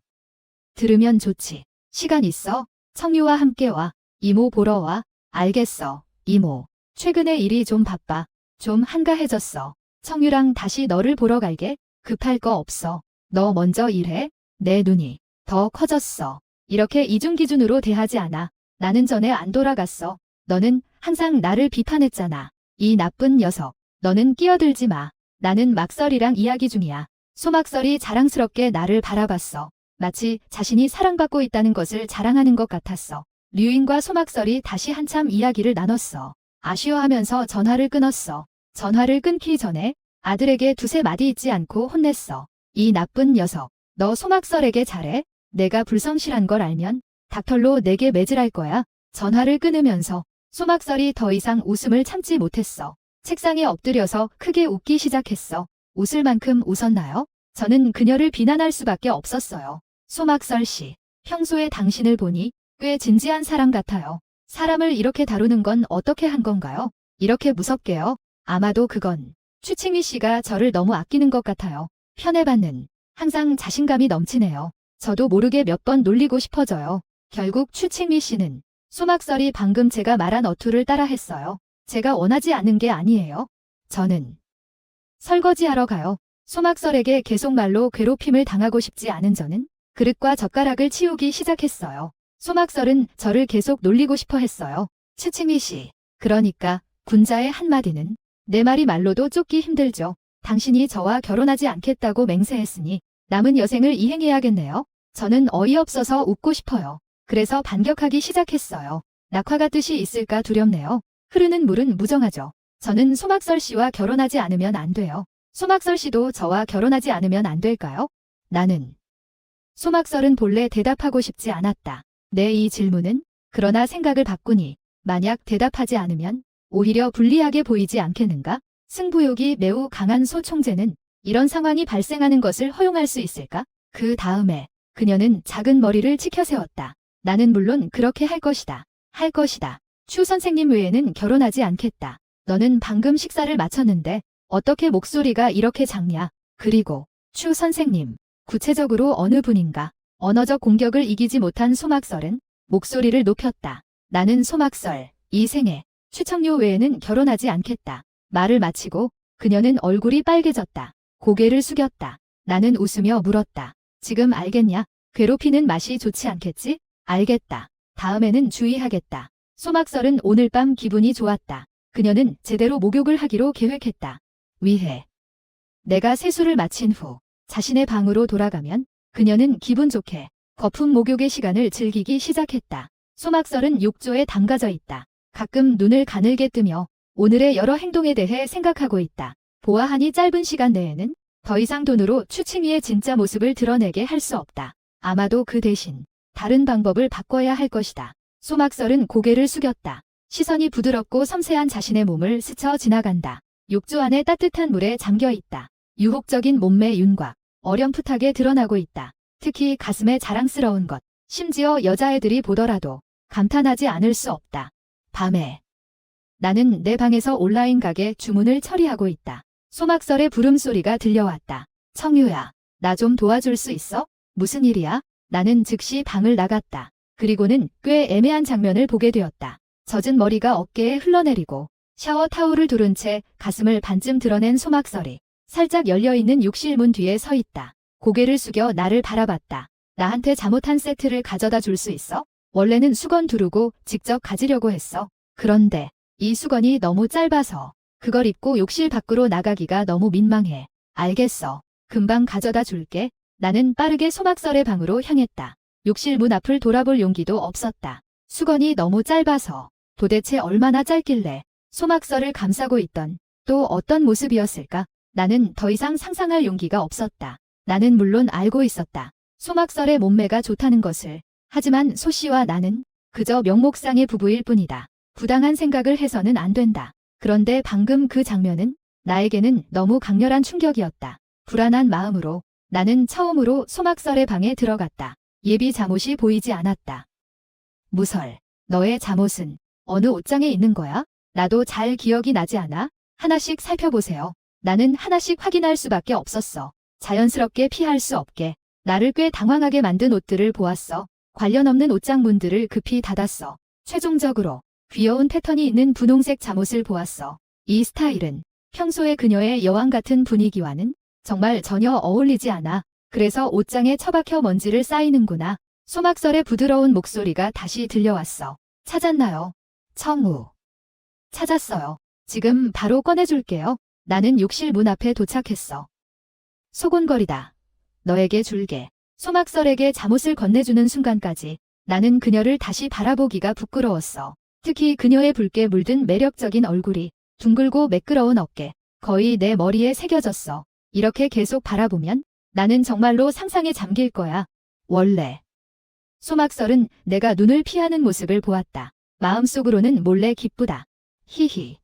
[SPEAKER 1] 들으면 좋지. 시간 있어? 청유와 함께 와. 이모 보러 와. 알겠어. 이모. 최근에 일이 좀 바빠. 좀 한가해졌어. 청유랑 다시 너를 보러 갈게. 급할 거 없어. 너 먼저 일해. 내 눈이 더 커졌어. 이렇게 이중기준으로 대하지 않아. 나는 전에 안 돌아갔어. 너는 항상 나를 비판했잖아. 이 나쁜 녀석. 너는 끼어들지 마. 나는 막설이랑 이야기 중이야. 소막설이 자랑스럽게 나를 바라봤어. 마치 자신이 사랑받고 있다는 것을 자랑하는 것 같았어. 류잉과 소막설이 다시 한참 이야기를 나눴어. 아쉬워하면서 전화를 끊었어. 전화를 끊기 전에 아들에게 두세 마디 잊지 않고 혼냈어. 이 나쁜 녀석. 너 소막설에게 잘해? 내가 불성실한 걸 알면 닥털로 내게 매질할 거야. 전화를 끊으면서 소막설이 더 이상 웃음을 참지 못했어. 책상에 엎드려서 크게 웃기 시작했어. 웃을 만큼 웃었나요? 저는 그녀를 비난할 수밖에 없었어요. 소막설 씨, 평소에 당신을 보니 꽤 진지한 사람 같아요. 사람을 이렇게 다루는 건 어떻게 한 건가요? 이렇게 무섭게요? 아마도 그건 추칭미 씨가 저를 너무 아끼는 것 같아요. 편애받는, 항상 자신감이 넘치네요. 저도 모르게 몇 번 놀리고 싶어져요. 결국 추칭미 씨는 소막설이 방금 제가 말한 어투를 따라했어요. 제가 원하지 않는 게 아니에요. 저는 설거지하러 가요. 소막설에게 계속 말로 괴롭힘을 당하고 싶지 않은 저는 그릇과 젓가락을 치우기 시작했어요. 소막설은 저를 계속 놀리고 싶어 했어요. 추칭미 씨, 그러니까 군자의 한마디는 내 말이 말로도 쫓기 힘들죠. 당신이 저와 결혼하지 않겠다고 맹세했으니 남은 여생을 이행해야겠네요. 저는 어이없어서 웃고 싶어요. 그래서 반격하기 시작했어요. 낙화가 뜻이 있을까 두렵네요. 흐르는 물은 무정하죠. 저는 소막설 씨와 결혼하지 않으면 안 돼요. 소막설 씨도 저와 결혼하지 않으면 안 될까요? 나는. 소막설은 본래 대답하고 싶지 않았다. 내 이 질문은 그러나 생각을 바꾸니 만약 대답하지 않으면 오히려 불리하게 보이지 않겠는가? 승부욕이 매우 강한 소 총재는 이런 상황이 발생하는 것을 허용할 수 있을까? 그 다음에 그녀는 작은 머리를 치켜세웠다. 나는 물론 그렇게 할 것이다. 할 것이다. 추 선생님 외에는 결혼하지 않겠다. 너는 방금 식사를 마쳤는데 어떻게 목소리가 이렇게 작냐? 그리고 추 선생님, 구체적으로 어느 분인가? 언어적 공격을 이기지 못한 소막설은 목소리를 높였다. 나는 소막설, 이 생에 최청료 외에는 결혼하지 않겠다. 말을 마치고 그녀는 얼굴이 빨개졌다. 고개를 숙였다. 나는 웃으며 물었다. 지금 알겠냐? 괴롭히는 맛이 좋지 않겠지? 알겠다. 다음에는 주의하겠다. 소막설은 오늘 밤 기분이 좋았다. 그녀는 제대로 목욕을 하기로 계획했다. 위해. 내가 세수를 마친 후 자신의 방으로 돌아가면 그녀는 기분 좋게 거품 목욕의 시간을 즐기기 시작했다. 소막설은 욕조에 담가져 있다. 가끔 눈을 가늘게 뜨며 오늘의 여러 행동에 대해 생각하고 있다. 보아하니 짧은 시간 내에는 더 이상 돈으로 추칭이의 진짜 모습을 드러내게 할 수 없다. 아마도 그 대신 다른 방법을 바꿔야 할 것이다. 소막설은 고개를 숙였다. 시선이 부드럽고 섬세한 자신의 몸을 스쳐 지나간다. 욕조 안에 따뜻한 물에 잠겨 있다. 유혹적인 몸매 윤곽, 어렴풋하게 드러나고 있다. 특히 가슴에 자랑스러운 것, 심지어 여자애들이 보더라도 감탄하지 않을 수 없다. 밤에 나는 내 방에서 온라인 가게 주문을 처리하고 있다. 소막설의 부름소리가 들려왔다. 청유야, 나 좀 도와줄 수 있어? 무슨 일이야? 나는 즉시 방을 나갔다. 그리고는 꽤 애매한 장면을 보게 되었다. 젖은 머리가 어깨에 흘러내리고 샤워 타올을 두른 채 가슴을 반쯤 드러낸 소막설이 살짝 열려있는 욕실 문 뒤에 서 있다. 고개를 숙여 나를 바라봤다. 나한테 잠옷 한 세트를 가져다 줄 수 있어? 원래는 수건 두르고 직접 가지려고 했어. 그런데 이 수건이 너무 짧아서 그걸 입고 욕실 밖으로 나가기가 너무 민망해. 알겠어. 금방 가져다 줄게. 나는 빠르게 소막설의 방으로 향했다. 욕실 문 앞을 돌아볼 용기도 없었다. 수건이 너무 짧아서 도대체 얼마나 짧길래 소막설을 감싸고 있던 또 어떤 모습이었을까? 나는 더 이상 상상할 용기가 없었다. 나는 물론 알고 있었다. 소막설의 몸매가 좋다는 것을. 하지만 소 씨와 나는 그저 명목상의 부부일 뿐이다. 부당한 생각을 해서는 안 된다. 그런데 방금 그 장면은 나에게는 너무 강렬한 충격이었다. 불안한 마음으로 나는 처음으로 소막설의 방에 들어갔다. 예비 잠옷이 보이지 않았다. 무설, 너의 잠옷은 어느 옷장에 있는 거야? 나도 잘 기억이 나지 않아? 하나씩 살펴보세요. 나는 하나씩 확인할 수밖에 없었어. 자연스럽게 피할 수 없게 나를 꽤 당황하게 만든 옷들을 보았어. 관련 없는 옷장 문들을 급히 닫았어. 최종적으로 귀여운 패턴이 있는 분홍색 잠옷을 보았어. 이 스타일은 평소의 그녀의 여왕 같은 분위기와는 정말 전혀 어울리지 않아. 그래서 옷장에 처박혀 먼지를 쌓이는구나. 소막설의 부드러운 목소리가 다시 들려왔어. 찾았나요? 청우. 찾았어요. 지금 바로 꺼내줄게요. 나는 욕실 문 앞에 도착했어. 소곤거리다. 너에게 줄게. 소막설에게 잠옷을 건네주는 순간까지 나는 그녀를 다시 바라보기가 부끄러웠어. 특히 그녀의 붉게 물든 매력적인 얼굴이, 둥글고 매끄러운 어깨, 거의 내 머리에 새겨졌어. 이렇게 계속 바라보면 나는 정말로 상상에 잠길 거야. 원래 소막설은 내가 눈을 피하는 모습을 보았다. 마음속으로는 몰래 기쁘다. 히히.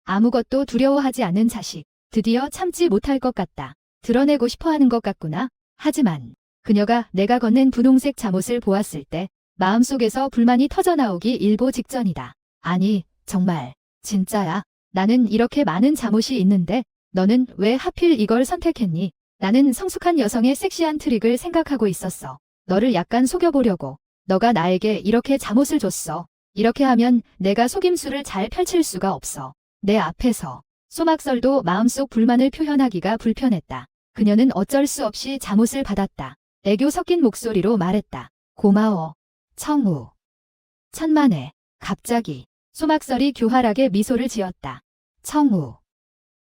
[SPEAKER 1] 아무것도 두려워하지 않는 자식. 드디어 참지 못할 것 같다. 드러내고 싶어하는 것 같구나. 하지만 그녀가 내가 건넨 분홍색 잠옷을 보았을 때 마음속에서 불만이 터져나오기 일보 직전이다. 아니, 정말 진짜야. 나는 이렇게 많은 잠옷이 있는데 너는 왜 하필 이걸 선택했니? 나는 성숙한 여성의 섹시한 트릭을 생각하고 있었어. 너를 약간 속여보려고. 너가 나에게 이렇게 잠옷을 줬어. 이렇게 하면 내가 속임수를 잘 펼칠 수가 없어. 내 앞에서. 소막설도 마음속 불만을 표현하기가 불편했다. 그녀는 어쩔 수 없이 잠옷을 받았다. 애교 섞인 목소리로 말했다. 고마워. 청우. 천만에. 갑자기 소막설이 교활하게 미소를 지었다. 청우.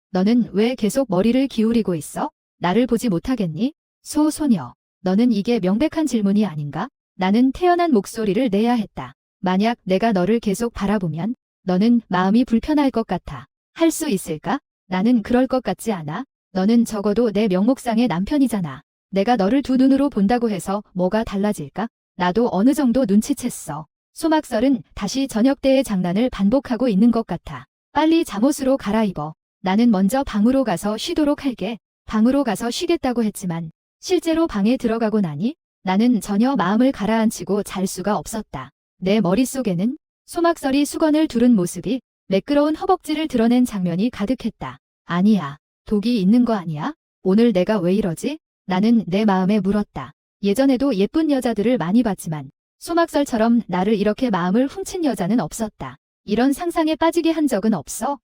[SPEAKER 1] 너는 왜 계속 머리를 기울이고 있어? 나를 보지 못하겠니? 소녀. 너는 이게 명백한 질문이 아닌가? 나는 태연한 목소리를 내야 했다. 만약 내가 너를 계속 바라보면 너는 마음이 불편할 것 같아. 할 수 있을까? 나는 그럴 것 같지 않아. 너는 적어도 내 명목상의 남편이잖아. 내가 너를 두 눈으로 본다고 해서 뭐가 달라질까? 나도 어느 정도 눈치챘어. 소막설은 다시 저녁 때의 장난을 반복하고 있는 것 같아. 빨리 잠옷으로 갈아입어. 나는 먼저 방으로 가서 쉬도록 할게. 방으로 가서 쉬겠다고 했지만 실제로 방에 들어가고 나니 나는 전혀 마음을 가라앉히고 잘 수가 없었다. 내 머릿속에는 소막설이 수건을 두른 모습이 매끄러운 허벅지를 드러낸 장면이 가득했다. 아니야. 독이 있는 거 아니야? 오늘 내가 왜 이러지? 나는 내 마음에 물었다. 예전에도 예쁜 여자들을 많이 봤지만 소막설처럼 나를 이렇게 마음을 훔친 여자는 없었다. 이런 상상에 빠지게 한 적은 없어?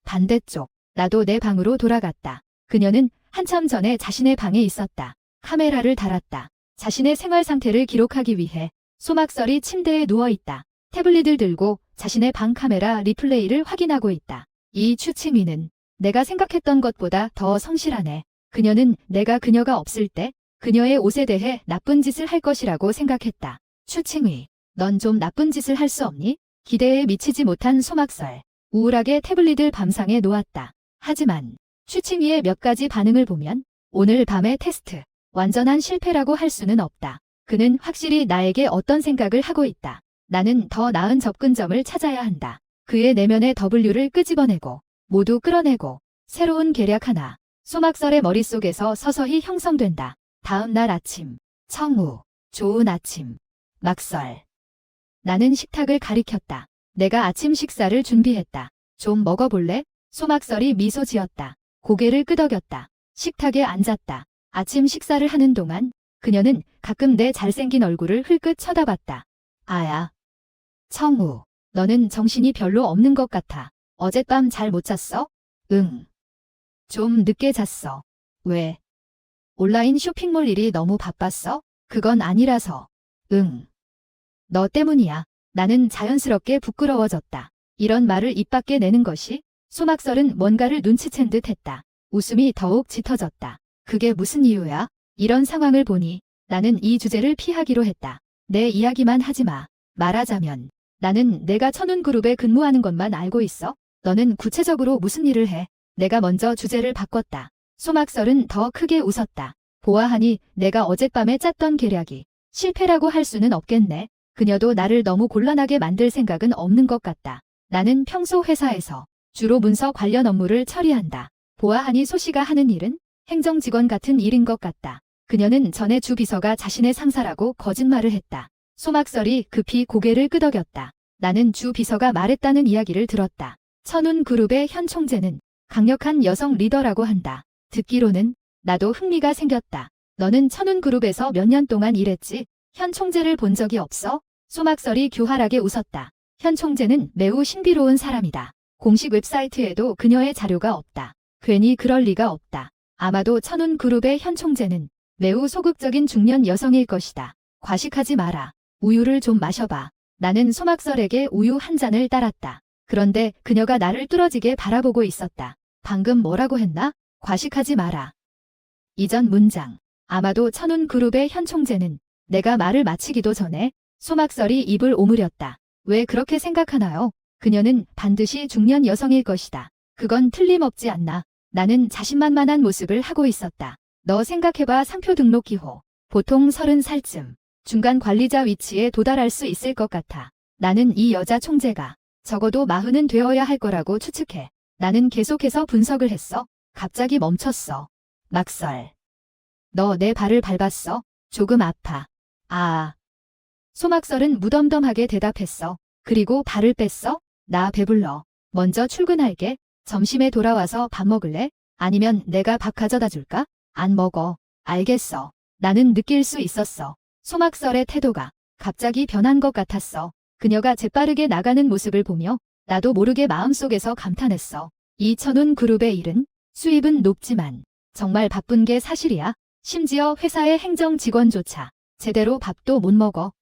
[SPEAKER 1] 반대쪽. 나도 내 방으로 돌아갔다. 그녀는 한참 전에 자신의 방에 있었다. 카메라를 달았다. 자신의 생활 상태를 기록하기 위해. 소막설이 침대에 누워있다. 태블릿을 들고 자신의 방 카메라 리플레이를 확인하고 있다. 이 추칭위는 내가 생각했던 것보다 더 성실하네. 그녀는 내가 그녀가 없을 때 그녀의 옷에 대해 나쁜 짓을 할 것이라고 생각했다. 추칭위, 넌 좀 나쁜 짓을 할 수 없니? 기대에 미치지 못한 소막설. 우울하게 태블릿을 밤상에 놓았다. 하지만 추칭위의 몇 가지 반응을 보면 오늘 밤의 테스트, 완전한 실패라고 할 수는 없다. 그는 확실히 나에게 어떤 생각을 하고 있다. 나는 더 나은 접근점을 찾아야 한다. 그의 내면의 W를 끄집어내고 모두 끌어내고 새로운 계략 하나. 소막설의 머릿속에서 서서히 형성된다. 다음 날 아침. 청우. 좋은 아침. 막설. 나는 식탁을 가리켰다. 내가 아침 식사를 준비했다. 좀 먹어볼래? 소막설이 미소 지었다. 고개를 끄덕였다. 식탁에 앉았다. 아침 식사를 하는 동안 그녀는 가끔 내 잘생긴 얼굴을 흘끗 쳐다봤다. 아야. 청우, 너는 정신이 별로 없는 것 같아. 어젯밤 잘 못 잤어? 응. 좀 늦게 잤어. 왜? 온라인 쇼핑몰 일이 너무 바빴어? 그건 아니라서. 응. 너 때문이야. 나는 자연스럽게 부끄러워졌다. 이런 말을 입 밖에 내는 것이 소막설은 뭔가를 눈치챈 듯 했다. 웃음이 더욱 짙어졌다. 그게 무슨 이유야? 이런 상황을 보니 나는 이 주제를 피하기로 했다. 내 이야기만 하지 마. 말하자면 나는 내가 천운그룹에 근무하는 것만 알고 있어. 너는 구체적으로 무슨 일을 해? 내가 먼저 주제를 바꿨다. 소막설은 더 크게 웃었다. 보아하니 내가 어젯밤에 짰던 계략이 실패라고 할 수는 없겠네. 그녀도 나를 너무 곤란하게 만들 생각은 없는 것 같다. 나는 평소 회사에서 주로 문서 관련 업무를 처리한다. 보아하니 소씨가 하는 일은 행정직원 같은 일인 것 같다. 그녀는 전에 주 비서가 자신의 상사라고 거짓말을 했다. 소막설이 급히 고개를 끄덕였다. 나는 주 비서가 말했다는 이야기를 들었다. 천운그룹의 현 총재는 강력한 여성 리더라고 한다. 듣기로는 나도 흥미가 생겼다. 너는 천운그룹에서 몇 년 동안 일했지? 현 총재를 본 적이 없어? 소막설이 교활하게 웃었다. 현 총재는 매우 신비로운 사람이다. 공식 웹사이트에도 그녀의 자료가 없다. 괜히 그럴 리가 없다. 아마도 천운그룹의 현 총재는 매우 소극적인 중년 여성일 것이다. 과식하지 마라. 우유를 좀 마셔봐. 나는 소막설에게 우유 한 잔을 따랐다. 그런데 그녀가 나를 뚫어지게 바라보고 있었다. 방금 뭐라고 했나? 과식하지 마라. 이전 문장. 아마도 천운그룹의 현 총재는 내가 말을 마치기도 전에 소막설이 입을 오므렸다. 왜 그렇게 생각하나요? 그녀는 반드시 중년 여성일 것이다. 그건 틀림없지 않나. 나는 자신만만한 모습을 하고 있었다. 너 생각해봐. 상표 등록 기호. 보통 30살쯤. 중간 관리자 위치에 도달할 수 있을 것 같아. 나는 이 여자 총재가 적어도 40은 되어야 할 거라고 추측해. 나는 계속해서 분석을 했어. 갑자기 멈췄어. 막설. 너 내 발을 밟았어? 조금 아파. 아. 소막설은 무덤덤하게 대답했어. 그리고 발을 뺐어? 나 배불러. 먼저 출근할게. 점심에 돌아와서 밥 먹을래? 아니면 내가 밥 가져다 줄까? 안 먹어. 알겠어. 나는 느낄 수 있었어. 소막설의 태도가 갑자기 변한 것 같았어. 그녀가 재빠르게 나가는 모습을 보며 나도 모르게 마음속에서 감탄했어. 이 천운그룹의 일은 수입은 높지만 정말 바쁜 게 사실이야. 심지어 회사의 행정 직원조차 제대로 밥도 못 먹어.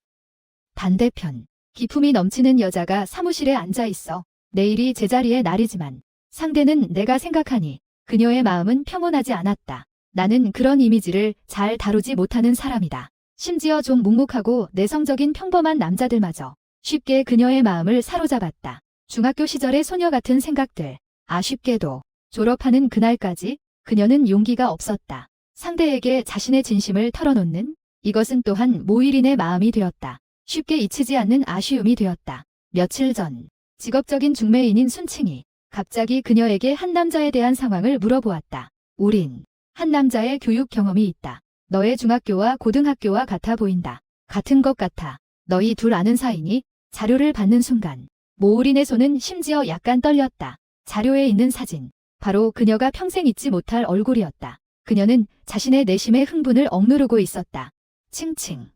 [SPEAKER 1] 반대편, 기품이 넘치는 여자가 사무실에 앉아 있어. 내일이 제자리의 날이지만 상대는 내가 생각하니 그녀의 마음은 평온하지 않았다. 나는 그런 이미지를 잘 다루지 못하는 사람이다. 심지어 좀 묵묵하고 내성적인 평범한 남자들마저 쉽게 그녀의 마음을 사로잡았다. 중학교 시절의 소녀 같은 생각들. 아쉽게도 졸업하는 그날까지 그녀는 용기가 없었다. 상대에게 자신의 진심을 털어놓는 이것은 또한 모일인의 마음이 되었다. 쉽게 잊히지 않는 아쉬움이 되었다. 며칠 전 직업적인 중매인인 순칭이 갑자기 그녀에게 한 남자에 대한 상황을 물어보았다. 우린 한 남자의 교육 경험이 있다. 너의 중학교와 고등학교와 같아 보인다. 같은 것 같아. 너희 둘 아는 사이니? 자료를 받는 순간 모우린의 손은 심지어 약간 떨렸다. 자료에 있는 사진. 바로 그녀가 평생 잊지 못할 얼굴이었다. 그녀는 자신의 내심의 흥분을 억누르고 있었다. 칭칭.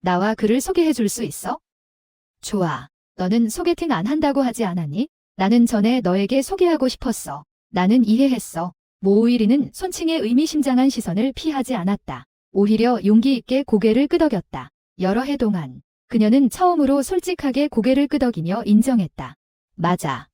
[SPEAKER 1] 나와 그를 소개해 줄 수 있어? 좋아. 너는 소개팅 안 한다고 하지 않았니? 나는 전에 너에게 소개하고 싶었어. 나는 이해했어. 모우이리는 손칭의 의미심장한 시선을 피하지 않았다. 오히려 용기 있게 고개를 끄덕였다. 여러 해 동안 그녀는 처음으로 솔직하게 고개를 끄덕이며 인정했다. 맞아.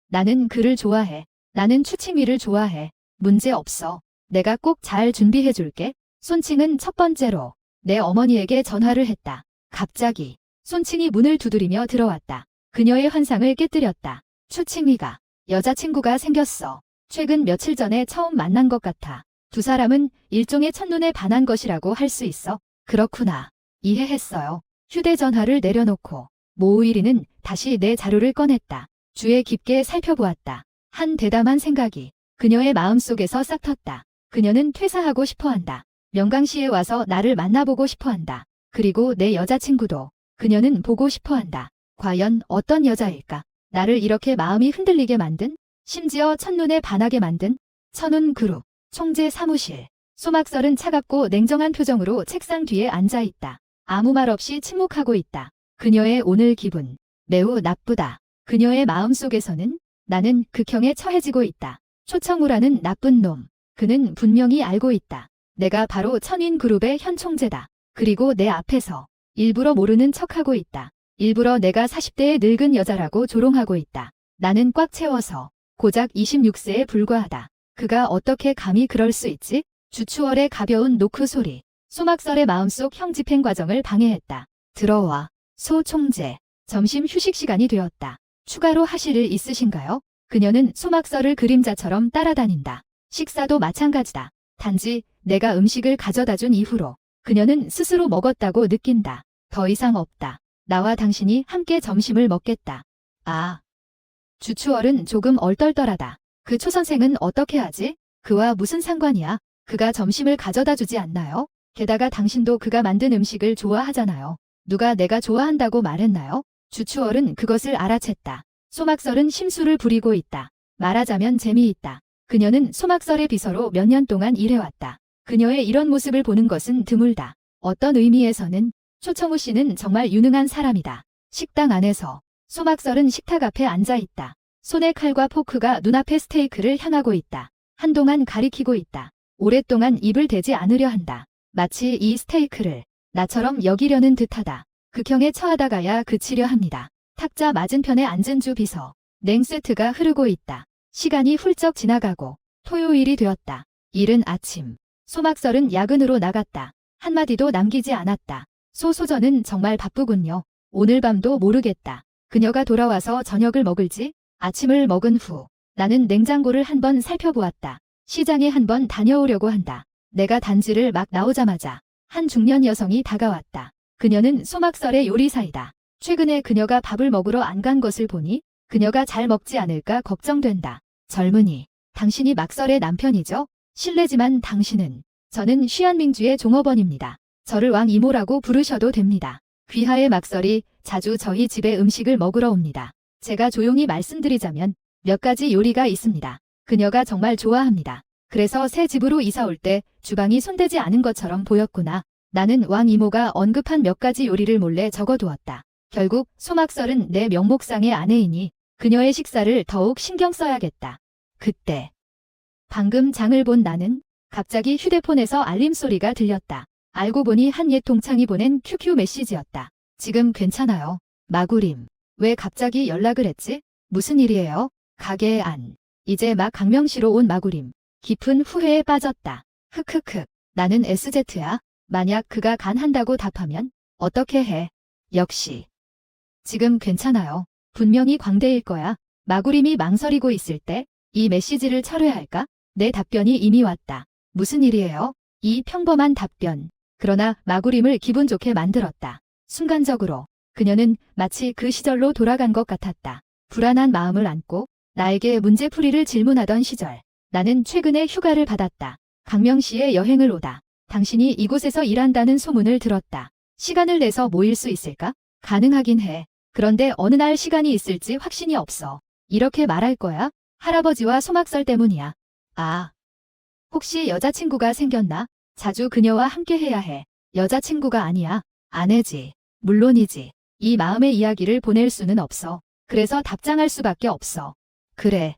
[SPEAKER 1] 나는 그를 좋아해. 나는 추칭위를 좋아해. 문제 없어. 내가 꼭 잘 준비해 줄게. 손칭은 첫 번째로 내 어머니에게 전화를 했다. 갑자기 손칭이 문을 두드리며 들어왔다. 그녀의 환상을 깨뜨렸다. 추칭위가 여자친구가 생겼어. 최근 며칠 전에 처음 만난 것 같아. 두 사람은 일종의 첫눈에 반한 것이라고 할 수 있어. 그렇구나. 이해했어요. 휴대전화를 내려놓고 모우이리는 다시 내 자료를 꺼냈다. 주에 깊게 살펴보았다. 한 대담한 생각이 그녀의 마음속에서 싹 텄다. 그녀는 퇴사하고 싶어한다. 명강시에 와서 나를 만나보고 싶어한다. 그리고 내 여자친구도 그녀는 보고 싶어한다. 과연 어떤 여자일까? 나를 이렇게 마음이 흔들리게 만든? 심지어 첫눈에 반하게 만든? 천운 그룹 총재 사무실. 소막설은 차갑고 냉정한 표정으로 책상 뒤에 앉아있다. 아무 말 없이 침묵하고 있다. 그녀의 오늘 기분 매우 나쁘다. 그녀의 마음속에서는 나는 극형에 처해지고 있다. 초청우라는 나쁜 놈. 그는 분명히 알고 있다. 내가 바로 천인그룹의 현 총재다. 그리고 내 앞에서 일부러 모르는 척하고 있다. 일부러 내가 40대의 늙은 여자라고 조롱하고 있다. 나는 꽉 채워서 고작 26세에 불과하다. 그가 어떻게 감히 그럴 수 있지? 주추월의 가벼운 노크 소리. 소막설의 마음속 형집행 과정을 방해했다. 들어와. 소 총재. 점심 휴식 시간이 되었다. 추가로 하실 일 있으신가요? 그녀는 소막설을 그림자처럼 따라다닌다. 식사도 마찬가지다. 단지 내가 음식을 가져다 준 이후로 그녀는 스스로 먹었다고 느낀다. 더 이상 없다. 나와 당신이 함께 점심을 먹겠다. 아. 주추월은 조금 얼떨떨하다. 그 초선생은 어떻게 하지? 그와 무슨 상관이야? 그가 점심을 가져다 주지 않나요? 게다가 당신도 그가 만든 음식을 좋아하잖아요. 누가 내가 좋아한다고 말했나요? 주추월은 그것을 알아챘다. 소막설은 심술을 부리고 있다. 말하자면 재미있다. 그녀는 소막설의 비서로 몇 년 동안 일해왔다. 그녀의 이런 모습을 보는 것은 드물다. 어떤 의미에서는 초청우 씨는 정말 유능한 사람이다. 식당 안에서 소막설은 식탁 앞에 앉아있다. 손에 칼과 포크가 눈앞의 스테이크를 향하고 있다. 한동안 가리키고 있다. 오랫동안 입을 대지 않으려 한다. 마치 이 스테이크를 나처럼 여기려는 듯하다. 극형에 처하다가야 그치려 합니다. 탁자 맞은편에 앉은 주 비서. 냉세트가 흐르고 있다. 시간이 훌쩍 지나가고 토요일이 되었다. 이른 아침. 소막설은 야근으로 나갔다. 한마디도 남기지 않았다. 소소전은 정말 바쁘군요. 오늘 밤도 모르겠다. 그녀가 돌아와서 저녁을 먹을지? 아침을 먹은 후 나는 냉장고를 한번 살펴보았다. 시장에 한번 다녀오려고 한다. 내가 단지를 막 나오자마자 한 중년 여성이 다가왔다. 그녀는 소막설의 요리사이다. 최근에 그녀가 밥을 먹으러 안 간 것을 보니 그녀가 잘 먹지 않을까 걱정된다. 젊은이, 당신이 막설의 남편이죠? 실례지만 당신은 저는 쉬안밍주의 종업원입니다. 저를 왕 이모라고 부르셔도 됩니다. 귀하의 막설이 자주 저희 집에 음식을 먹으러 옵니다. 제가 조용히 말씀드리자면 몇 가지 요리가 있습니다. 그녀가 정말 좋아합니다. 그래서 새 집으로 이사 올 때 주방이 손대지 않은 것처럼 보였구나. 나는 왕 이모가 언급한 몇 가지 요리를 몰래 적어두었다. 결국 소막설은 내 명목상의 아내이니 그녀의 식사를 더욱 신경 써야겠다. 그때 방금 장을 본 나는 갑자기 휴대폰에서 알림 소리가 들렸다. 알고 보니 한 옛 동창이 보낸 QQ 메시지였다. 지금 괜찮아요. 마구림. 왜 갑자기 연락을 했지? 무슨 일이에요? 가게에 안. 이제 막 강명시로 온 마구림. 깊은 후회에 빠졌다. 흑흑흑. 나는 SZ야. 만약 그가 간한다고 답하면 어떻게 해? 역시. 지금 괜찮아요. 분명히 광대일 거야. 마구림이 망설이고 있을 때 이 메시지를 철회할까? 내 답변이 이미 왔다. 무슨 일이에요? 이 평범한 답변. 그러나 마구림을 기분 좋게 만들었다. 순간적으로 그녀는 마치 그 시절로 돌아간 것 같았다. 불안한 마음을 안고 나에게 문제풀이를 질문하던 시절. 나는 최근에 휴가를 받았다. 강명시에 여행을 오다. 당신이 이곳에서 일한다는 소문을 들었다. 시간을 내서 모일 수 있을까? 가능하긴 해. 그런데 어느 날 시간이 있을지 확신이 없어. 이렇게 말할 거야? 할아버지와 소막설 때문이야. 아, 혹시 여자친구가 생겼나? 자주 그녀와 함께 해야 해. 여자친구가 아니야. 아내지. 물론이지. 이 마음의 이야기를 보낼 수는 없어. 그래서 답장할 수밖에 없어. 그래.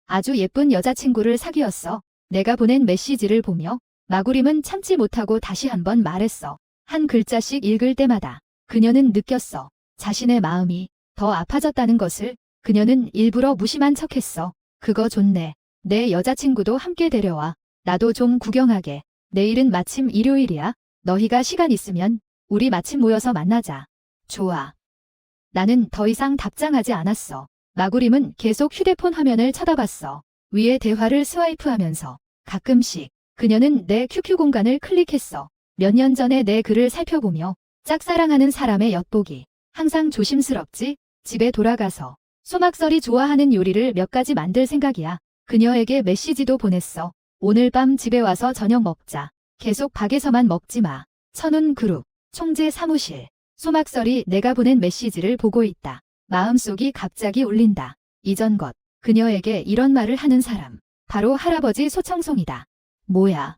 [SPEAKER 1] 아주 예쁜 여자친구를 사귀었어. 내가 보낸 메시지를 보며 마구림은 참지 못하고 다시 한번 말했어. 한 글자씩 읽을 때마다 그녀는 느꼈어. 자신의 마음이 더 아파졌다는 것을. 그녀는 일부러 무심한 척했어. 그거 좋네. 내 여자친구도 함께 데려와. 나도 좀 구경하게. 내일은 마침 일요일이야. 너희가 시간 있으면 우리 마침 모여서 만나자. 좋아. 나는 더 이상 답장하지 않았어. 마구림은 계속 휴대폰 화면을 쳐다봤어. 위에 대화를 스와이프하면서 가끔씩 그녀는 내 QQ 공간을 클릭했어. 몇 년 전에 내 글을 살펴보며 짝사랑하는 사람의 엿보기. 항상 조심스럽지. 집에 돌아가서 소막설이 좋아하는 요리를 몇 가지 만들 생각이야. 그녀에게 메시지도 보냈어. 오늘 밤 집에 와서 저녁 먹자. 계속 밖에서만 먹지 마. 천운 그룹 총재 사무실. 소막설이 내가 보낸 메시지를 보고 있다. 마음속이 갑자기 울린다. 이전 것. 그녀에게 이런 말을 하는 사람. 바로 할아버지 소청송이다. 뭐야?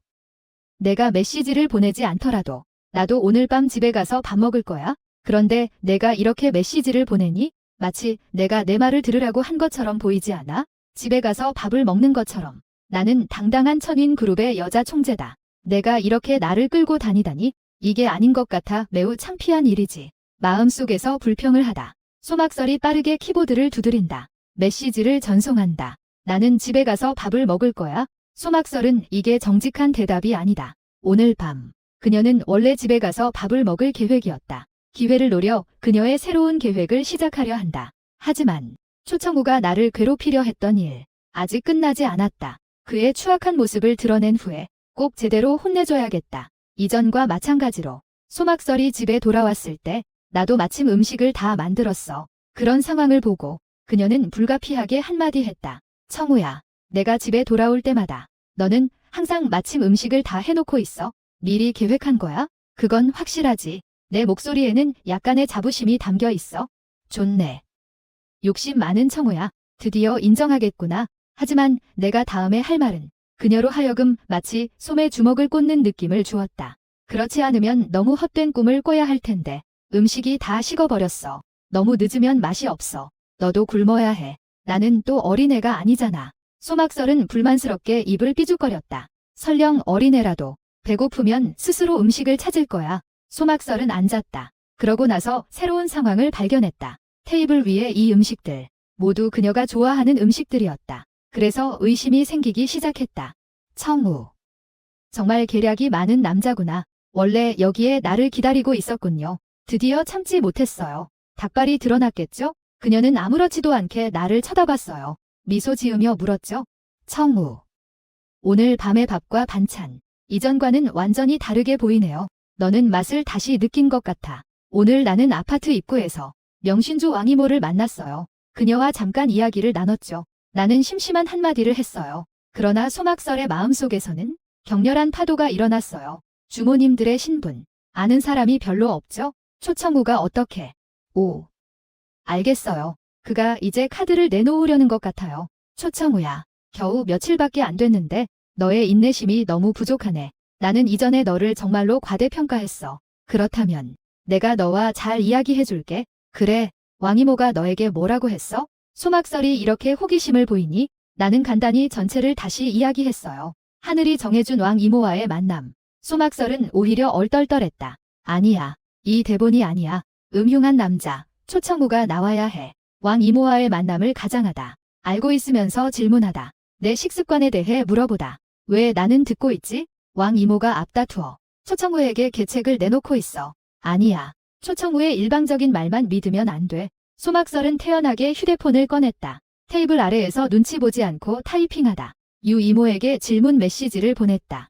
[SPEAKER 1] 내가 메시지를 보내지 않더라도 나도 오늘 밤 집에 가서 밥 먹을 거야? 그런데 내가 이렇게 메시지를 보내니 마치 내가 내 말을 들으라고 한 것처럼 보이지 않아? 집에 가서 밥을 먹는 것처럼. 나는 당당한 천인 그룹의 여자 총재다. 내가 이렇게 나를 끌고 다니다니 이게 아닌 것 같아 매우 창피한 일이지. 마음속에서 불평을 하다. 소막설이 빠르게 키보드를 두드린다. 메시지를 전송한다. 나는 집에 가서 밥을 먹을 거야. 소막설은 이게 정직한 대답이 아니다. 오늘 밤 그녀는 원래 집에 가서 밥을 먹을 계획이었다. 기회를 노려 그녀의 새로운 계획을 시작하려 한다. 하지만 초청우가 나를 괴롭히려 했던 일 아직 끝나지 않았다. 그의 추악한 모습을 드러낸 후에 꼭 제대로 혼내줘야겠다. 이전과 마찬가지로 소막설이 집에 돌아왔을 때 나도 마침 음식을 다 만들었어. 그런 상황을 보고 그녀는 불가피하게 한마디 했다. 청우야, 내가 집에 돌아올 때마다 너는 항상 마침 음식을 다 해놓고 있어. 미리 계획한 거야? 그건 확실하지. 내 목소리에는 약간의 자부심이 담겨 있어. 좋네. 욕심 많은 청우야. 드디어 인정하겠구나. 하지만 내가 다음에 할 말은 그녀로 하여금 마치 솜에 주먹을 꽂는 느낌을 주었다. 그렇지 않으면 너무 헛된 꿈을 꿔야 할 텐데. 음식이 다 식어버렸어. 너무 늦으면 맛이 없어. 너도 굶어야 해. 나는 또 어린애가 아니잖아. 소막설은 불만스럽게 입을 삐죽거렸다. 설령 어린애라도 배고프면 스스로 음식을 찾을 거야. 소막설은 앉았다. 그러고 나서 새로운 상황을 발견했다. 테이블 위에 이 음식들 모두 그녀가 좋아하는 음식들이었다. 그래서 의심이 생기기 시작했다. 청우. 정말 계략이 많은 남자구나. 원래 여기에 나를 기다리고 있었군요. 드디어 참지 못했어요. 닭발이 드러났겠죠? 그녀는 아무렇지도 않게 나를 쳐다봤어요. 미소 지으며 물었죠. 청우. 오늘 밤의 밥과 반찬. 이전과는 완전히 다르게 보이네요. 너는 맛을 다시 느낀 것 같아. 오늘 나는 아파트 입구에서 명신주 왕이모를 만났어요. 그녀와 잠깐 이야기를 나눴죠. 나는 심심한 한마디를 했어요. 그러나 소막설의 마음속에서는 격렬한 파도가 일어났어요. 주모님들의 신분. 아는 사람이 별로 없죠? 초청우가 어떻게? 오. 알겠어요. 그가 이제 카드를 내놓으려는 것 같아요. 초청우야. 겨우 며칠밖에 안 됐는데 너의 인내심이 너무 부족하네. 나는 이전에 너를 정말로 과대평가했어. 그렇다면 내가 너와 잘 이야기해줄게. 그래. 왕이모가 너에게 뭐라고 했어? 소막설이 이렇게 호기심을 보이니 나는 간단히 전체를 다시 이야기했어요. 하늘이 정해준 왕이모와의 만남. 소막설은 오히려 얼떨떨했다. 아니야. 이 대본이 아니야. 음흉한 남자. 초청우가 나와야 해. 왕이모와의 만남을 가장하다. 알고 있으면서 질문하다. 내 식습관에 대해 물어보다. 왜 나는 듣고 있지? 왕이모가 앞다투어. 초청우에게 계책을 내놓고 있어. 아니야. 초청우의 일방적인 말만 믿으면 안 돼. 소막설은 태연하게 휴대폰을 꺼냈다. 테이블 아래에서 눈치 보지 않고 타이핑하다. 유 이모에게 질문 메시지를 보냈다.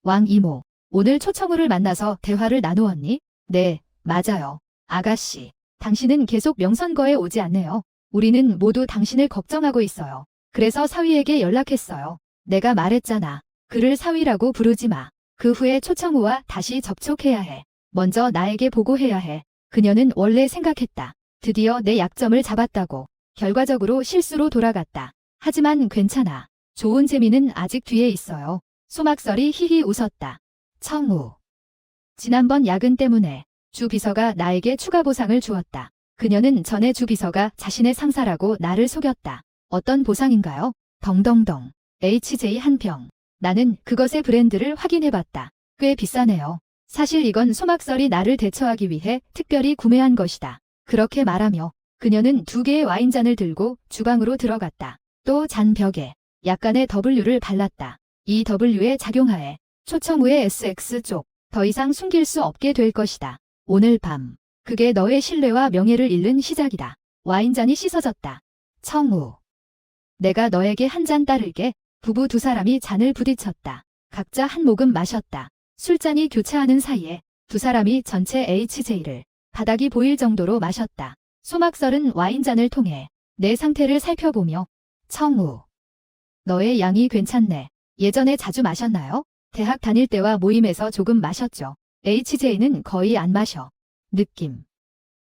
[SPEAKER 1] 왕이모, 오늘 초청우를 만나서 대화를 나누었니? 네, 맞아요. 아가씨, 당신은 계속 명선거에 오지 않네요. 우리는 모두 당신을 걱정하고 있어요. 그래서 사위에게 연락했어요. 내가 말했잖아. 그를 사위라고 부르지 마. 그 후에 초청우와 다시 접촉해야 해. 먼저 나에게 보고해야 해. 그녀는 원래 생각했다. 드디어 내 약점을 잡았다고. 결과적으로 실수로 돌아갔다. 하지만 괜찮아. 좋은 재미는 아직 뒤에 있어요. 소막설이 히히 웃었다. 청우. 지난번 야근 때문에 주 비서가 나에게 추가 보상을 주었다. 그녀는 전에 주 비서가 자신의 상사라고 나를 속였다. 어떤 보상인가요? 덩덩덩. HJ 한 병. 나는 그것의 브랜드를 확인해봤다. 꽤 비싸네요. 사실 이건 소막설이 나를 대처하기 위해 특별히 구매한 것이다. 그렇게 말하며 그녀는 2개의 와인잔을 들고 주방으로 들어갔다. 또 잔 벽에 약간의 W를 발랐다. 이 W의 작용하에 초청우의 SX 쪽 더 이상 숨길 수 없게 될 것이다. 오늘 밤 그게 너의 신뢰와 명예를 잃는 시작이다. 와인잔이 씻어졌다. 청우. 내가 너에게 한 잔 따를게. 부부 두 사람이 잔을 부딪혔다. 각자 한 모금 마셨다. 술잔이 교차하는 사이에 두 사람이 전체 HJ를 바닥이 보일 정도로 마셨다. 소막설은 와인잔을 통해 내 상태를 살펴보며 청우. 너의 양이 괜찮네. 예전에 자주 마셨나요? 대학 다닐 때와 모임에서 조금 마셨죠. HJ는 거의 안 마셔. 느낌.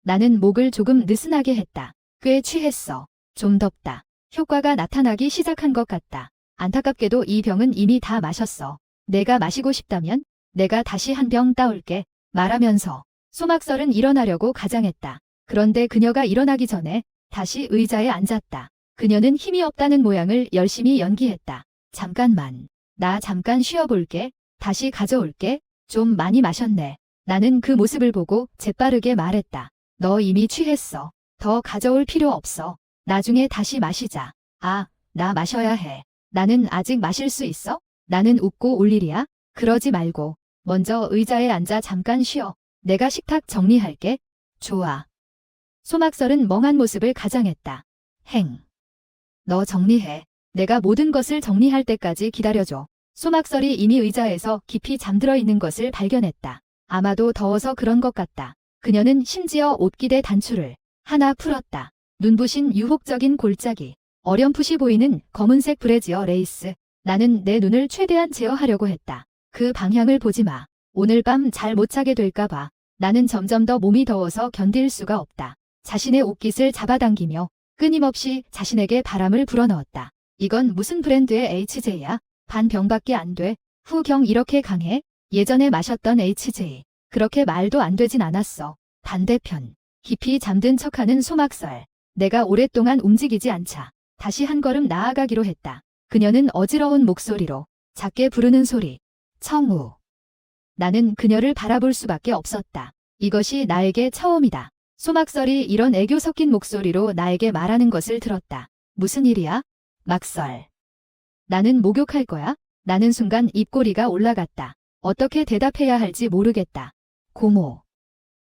[SPEAKER 1] 나는 목을 조금 느슨하게 했다. 꽤 취했어. 좀 덥다. 효과가 나타나기 시작한 것 같다. 안타깝게도 이 병은 이미 다 마셨어. 내가 마시고 싶다면 내가 다시 한 병 따올게. 말하면서 소막설은 일어나려고 가장했다. 그런데 그녀가 일어나기 전에 다시 의자에 앉았다. 그녀는 힘이 없다는 모양을 열심히 연기했다. 잠깐만. 나 잠깐 쉬어볼게. 다시 가져올게. 좀 많이 마셨네. 나는 그 모습을 보고 재빠르게 말했다. 너 이미 취했어. 더 가져올 필요 없어. 나중에 다시 마시자. 아, 나 마셔야 해. 나는 아직 마실 수 있어? 나는 웃고 올 일이야? 그러지 말고 먼저 의자에 앉아 잠깐 쉬어. 내가 식탁 정리할게. 좋아. 소막설은 멍한 모습을 가장했다. 행. 너 정리해. 내가 모든 것을 정리할 때까지 기다려줘. 소막설이 이미 의자에서 깊이 잠들어 있는 것을 발견했다. 아마도 더워서 그런 것 같다. 그녀는 심지어 옷기대 단추를 하나 풀었다. 눈부신 유혹적인 골짜기. 어렴풋이 보이는 검은색 브래지어 레이스. 나는 내 눈을 최대한 제어하려고 했다. 그 방향을 보지 마. 오늘 밤 잘 못 자게 될까봐. 나는 점점 더 몸이 더워서 견딜 수가 없다. 자신의 옷깃을 잡아당기며 끊임없이 자신에게 바람을 불어넣었다. 이건 무슨 브랜드의 HJ야? 반 병밖에 안 돼. 후경 이렇게 강해? 예전에 마셨던 HJ. 그렇게 말도 안 되진 않았어. 반대편. 깊이 잠든 척하는 소막설. 내가 오랫동안 움직이지 않자 다시 한 걸음 나아가기로 했다. 그녀는 어지러운 목소리로 작게 부르는 소리. 청우. 나는 그녀를 바라볼 수밖에 없었다. 이것이 나에게 처음이다. 소막설이 이런 애교 섞인 목소리로 나에게 말하는 것을 들었다. 무슨 일이야? 막설. 나는 목욕할 거야? 나는 순간 입꼬리가 올라갔다. 어떻게 대답해야 할지 모르겠다. 고모.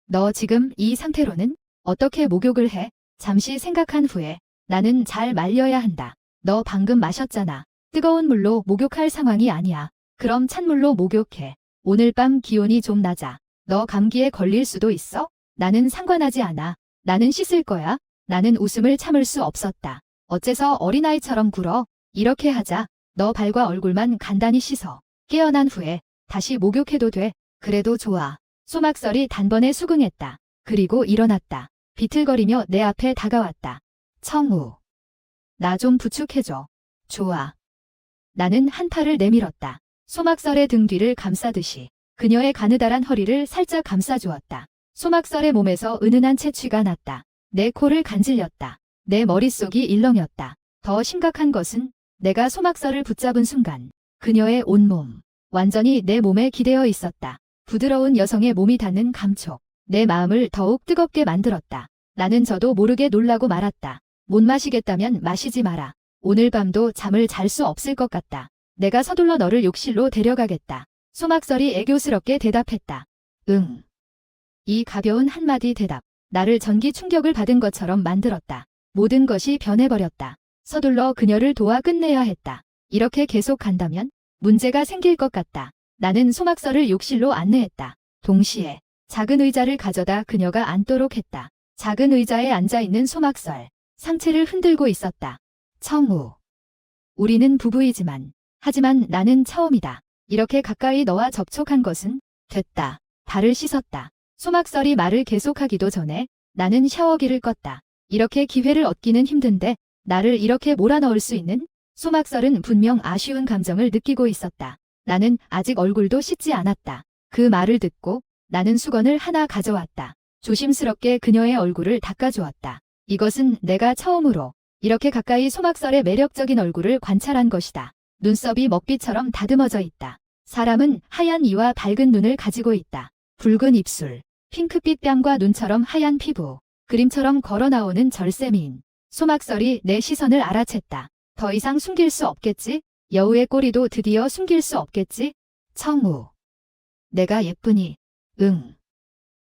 [SPEAKER 1] 너 지금 이 상태로는 어떻게 목욕을 해? 잠시 생각한 후에 나는 잘 말려야 한다. 너 방금 마셨잖아. 뜨거운 물로 목욕할 상황이 아니야. 그럼 찬물로 목욕해. 오늘 밤 기온이 좀 낮아. 너 감기에 걸릴 수도 있어? 나는 상관하지 않아. 나는 씻을 거야. 나는 웃음을 참을 수 없었다. 어째서 어린아이처럼 굴어? 이렇게 하자. 너 발과 얼굴만 간단히 씻어. 깨어난 후에 다시 목욕해도 돼. 그래도 좋아. 소막설이 단번에 수긍했다. 그리고 일어났다. 비틀거리며 내 앞에 다가왔다. 청우. 나 좀 부축해줘. 좋아. 나는 한 팔을 내밀었다. 소막설의 등 뒤를 감싸듯이 그녀의 가느다란 허리를 살짝 감싸주었다. 소막설의 몸에서 은은한 채취가 났다. 내 코를 간질렸다. 내 머릿속이 일렁였다. 더 심각한 것은 내가 소막설을 붙잡은 순간 그녀의 온몸, 완전히 내 몸에 기대어 있었다. 부드러운 여성의 몸이 닿는 감촉, 내 마음을 더욱 뜨겁게 만들었다. 나는 저도 모르게 놀라고 말았다. 못 마시겠다면 마시지 마라. 오늘 밤도 잠을 잘 수 없을 것 같다. 내가 서둘러 너를 욕실로 데려가겠다. 소막설이 애교스럽게 대답했다. 응. 이 가벼운 한마디 대답, 나를 전기 충격을 받은 것처럼 만들었다. 모든 것이 변해버렸다. 서둘러 그녀를 도와 끝내야 했다. 이렇게 계속 간다면 문제가 생길 것 같다. 나는 소막설을 욕실로 안내했다. 동시에 작은 의자를 가져다 그녀가 앉도록 했다. 작은 의자에 앉아있는 소막설, 상체를 흔들고 있었다. 청우. 우리는 부부이지만, 하지만 나는 처음이다. 이렇게 가까이 너와 접촉한 것은 됐다. 발을 씻었다. 소막설이 말을 계속하기도 전에 나는 샤워기를 껐다. 이렇게 기회를 얻기는 힘든데 나를 이렇게 몰아넣을 수 있는? 소막설은 분명 아쉬운 감정을 느끼고 있었다. 나는 아직 얼굴도 씻지 않았다. 그 말을 듣고 나는 수건을 하나 가져왔다. 조심스럽게 그녀의 얼굴을 닦아주었다. 이것은 내가 처음으로 이렇게 가까이 소막설의 매력적인 얼굴을 관찰한 것이다. 눈썹이 먹비처럼 다듬어져 있다. 사람은 하얀 이와 밝은 눈을 가지고 있다. 붉은 입술, 핑크빛 뺨과 눈처럼 하얀 피부, 그림처럼 걸어나오는 절세미인. 소막설이 내 시선을 알아챘다. 더 이상 숨길 수 없겠지? 여우의 꼬리도 드디어 숨길 수 없겠지? 청우. 내가 예쁘니? 응.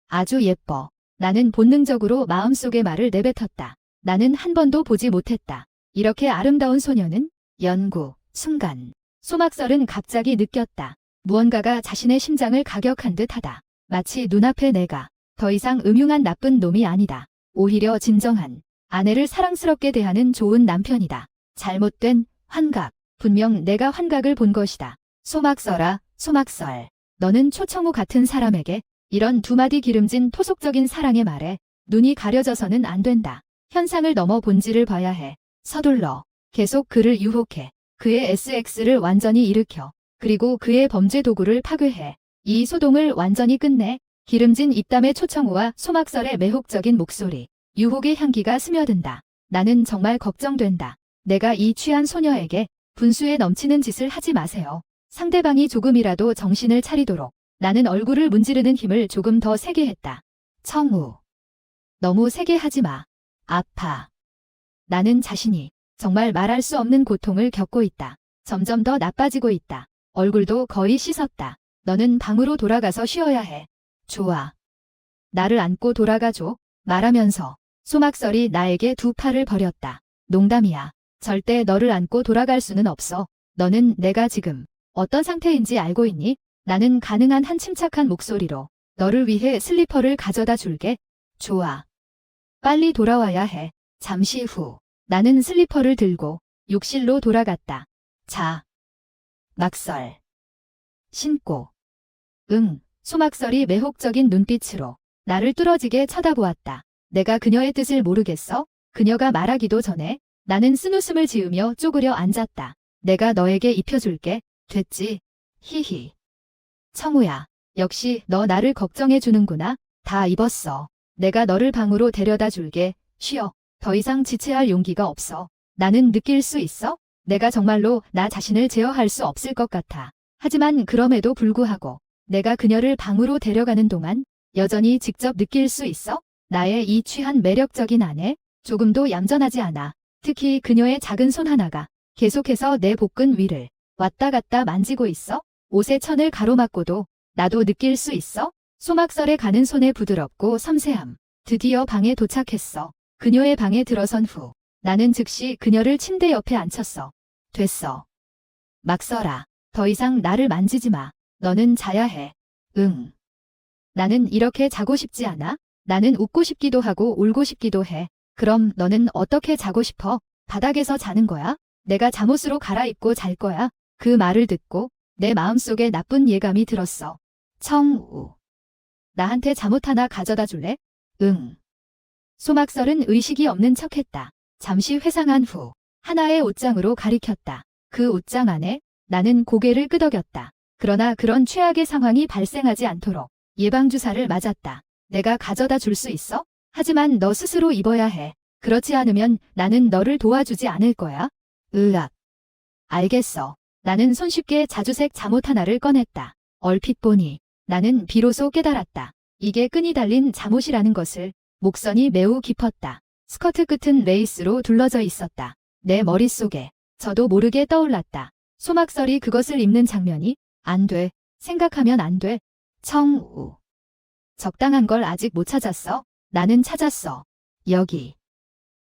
[SPEAKER 1] 아주 예뻐. 나는 본능적으로 마음속의 말을 내뱉었다. 나는 한 번도 보지 못했다. 이렇게 아름다운 소녀는? 연구, 순간. 소막설은 갑자기 느꼈다. 무언가가 자신의 심장을 가격한 듯하다. 마치 눈앞에 내가 더 이상 음흉한 나쁜 놈이 아니다. 오히려 진정한 아내를 사랑스럽게 대하는 좋은 남편이다. 잘못된 환각. 분명 내가 환각을 본 것이다. 소막설아, 소막설. 너는 초청우 같은 사람에게 이런 두 마디 기름진 토속적인 사랑의 말에 눈이 가려져서는 안 된다. 현상을 넘어 본질을 봐야 해. 서둘러. 계속 그를 유혹해. 그의 SX를 완전히 일으켜. 그리고 그의 범죄 도구를 파괴해. 이 소동을 완전히 끝내. 기름진 입담의 초청우와 소막설의 매혹적인 목소리. 유혹의 향기가 스며든다. 나는 정말 걱정된다. 내가 이 취한 소녀에게 분수에 넘치는 짓을 하지 마세요. 상대방이 조금이라도 정신을 차리도록 나는 얼굴을 문지르는 힘을 조금 더 세게 했다. 청우. 너무 세게 하지 마. 아파. 나는 자신이 정말 말할 수 없는 고통을 겪고 있다. 점점 더 나빠지고 있다. 얼굴도 거의 씻었다. 너는 방으로 돌아가서 쉬어야 해. 좋아. 나를 안고 돌아가줘. 말하면서 소막설이 나에게 두 팔을 벌였다. 농담이야. 절대 너를 안고 돌아갈 수는 없어. 너는 내가 지금 어떤 상태인지 알고 있니? 나는 가능한 한 침착한 목소리로 너를 위해 슬리퍼를 가져다 줄게. 좋아. 빨리 돌아와야 해. 잠시 후 나는 슬리퍼를 들고 욕실로 돌아갔다. 자. 막설. 신고. 응. 소막설이 매혹적인 눈빛으로 나를 뚫어지게 쳐다보았다. 내가 그녀의 뜻을 모르겠어? 그녀가 말하기도 전에 나는 쓴웃음을 지으며 쪼그려 앉았다. 내가 너에게 입혀줄게. 됐지? 히히. 청우야. 역시 너 나를 걱정해 주는구나. 다 입었어. 내가 너를 방으로 데려다 줄게. 쉬어. 더 이상 지체할 용기가 없어. 나는 느낄 수 있어? 내가 정말로 나 자신을 제어할 수 없을 것 같아. 하지만 그럼에도 불구하고 내가 그녀를 방으로 데려가는 동안 여전히 직접 느낄 수 있어? 나의 이 취한 매력적인 아내? 조금도 얌전하지 않아. 특히 그녀의 작은 손 하나가 계속해서 내 복근 위를 왔다 갔다 만지고 있어? 옷의 천을 가로막고도 나도 느낄 수 있어? 소막설에 가는 손의 부드럽고 섬세함. 드디어 방에 도착했어. 그녀의 방에 들어선 후 나는 즉시 그녀를 침대 옆에 앉혔어. 됐어. 막설아. 더 이상 나를 만지지 마. 너는 자야 해. 응. 나는 이렇게 자고 싶지 않아? 나는 웃고 싶기도 하고 울고 싶기도 해. 그럼 너는 어떻게 자고 싶어? 바닥에서 자는 거야? 내가 잠옷으로 갈아입고 잘 거야. 그 말을 듣고 내 마음속에 나쁜 예감이 들었어. 청우. 나한테 잠옷 하나 가져다 줄래? 응. 소막설은 의식이 없는 척했다. 잠시 회상한 후 하나의 옷장으로 가리켰다. 그 옷장 안에 나는 고개를 끄덕였다. 그러나 그런 최악의 상황이 발생하지 않도록 예방주사를 맞았다. 내가 가져다 줄 수 있어? 하지만 너 스스로 입어야 해. 그렇지 않으면 나는 너를 도와주지 않을 거야. 으악. 알겠어. 나는 손쉽게 자주색 잠옷 하나를 꺼냈다. 얼핏 보니 나는 비로소 깨달았다. 이게 끈이 달린 잠옷이라는 것을. 목선이 매우 깊었다. 스커트 끝은 레이스로 둘러져 있었다. 내 머릿속에 저도 모르게 떠올랐다. 소막설이 그것을 입는 장면이 안 돼. 생각하면 안 돼. 청우. 적당한 걸 아직 못 찾았어? 나는 찾았어. 여기.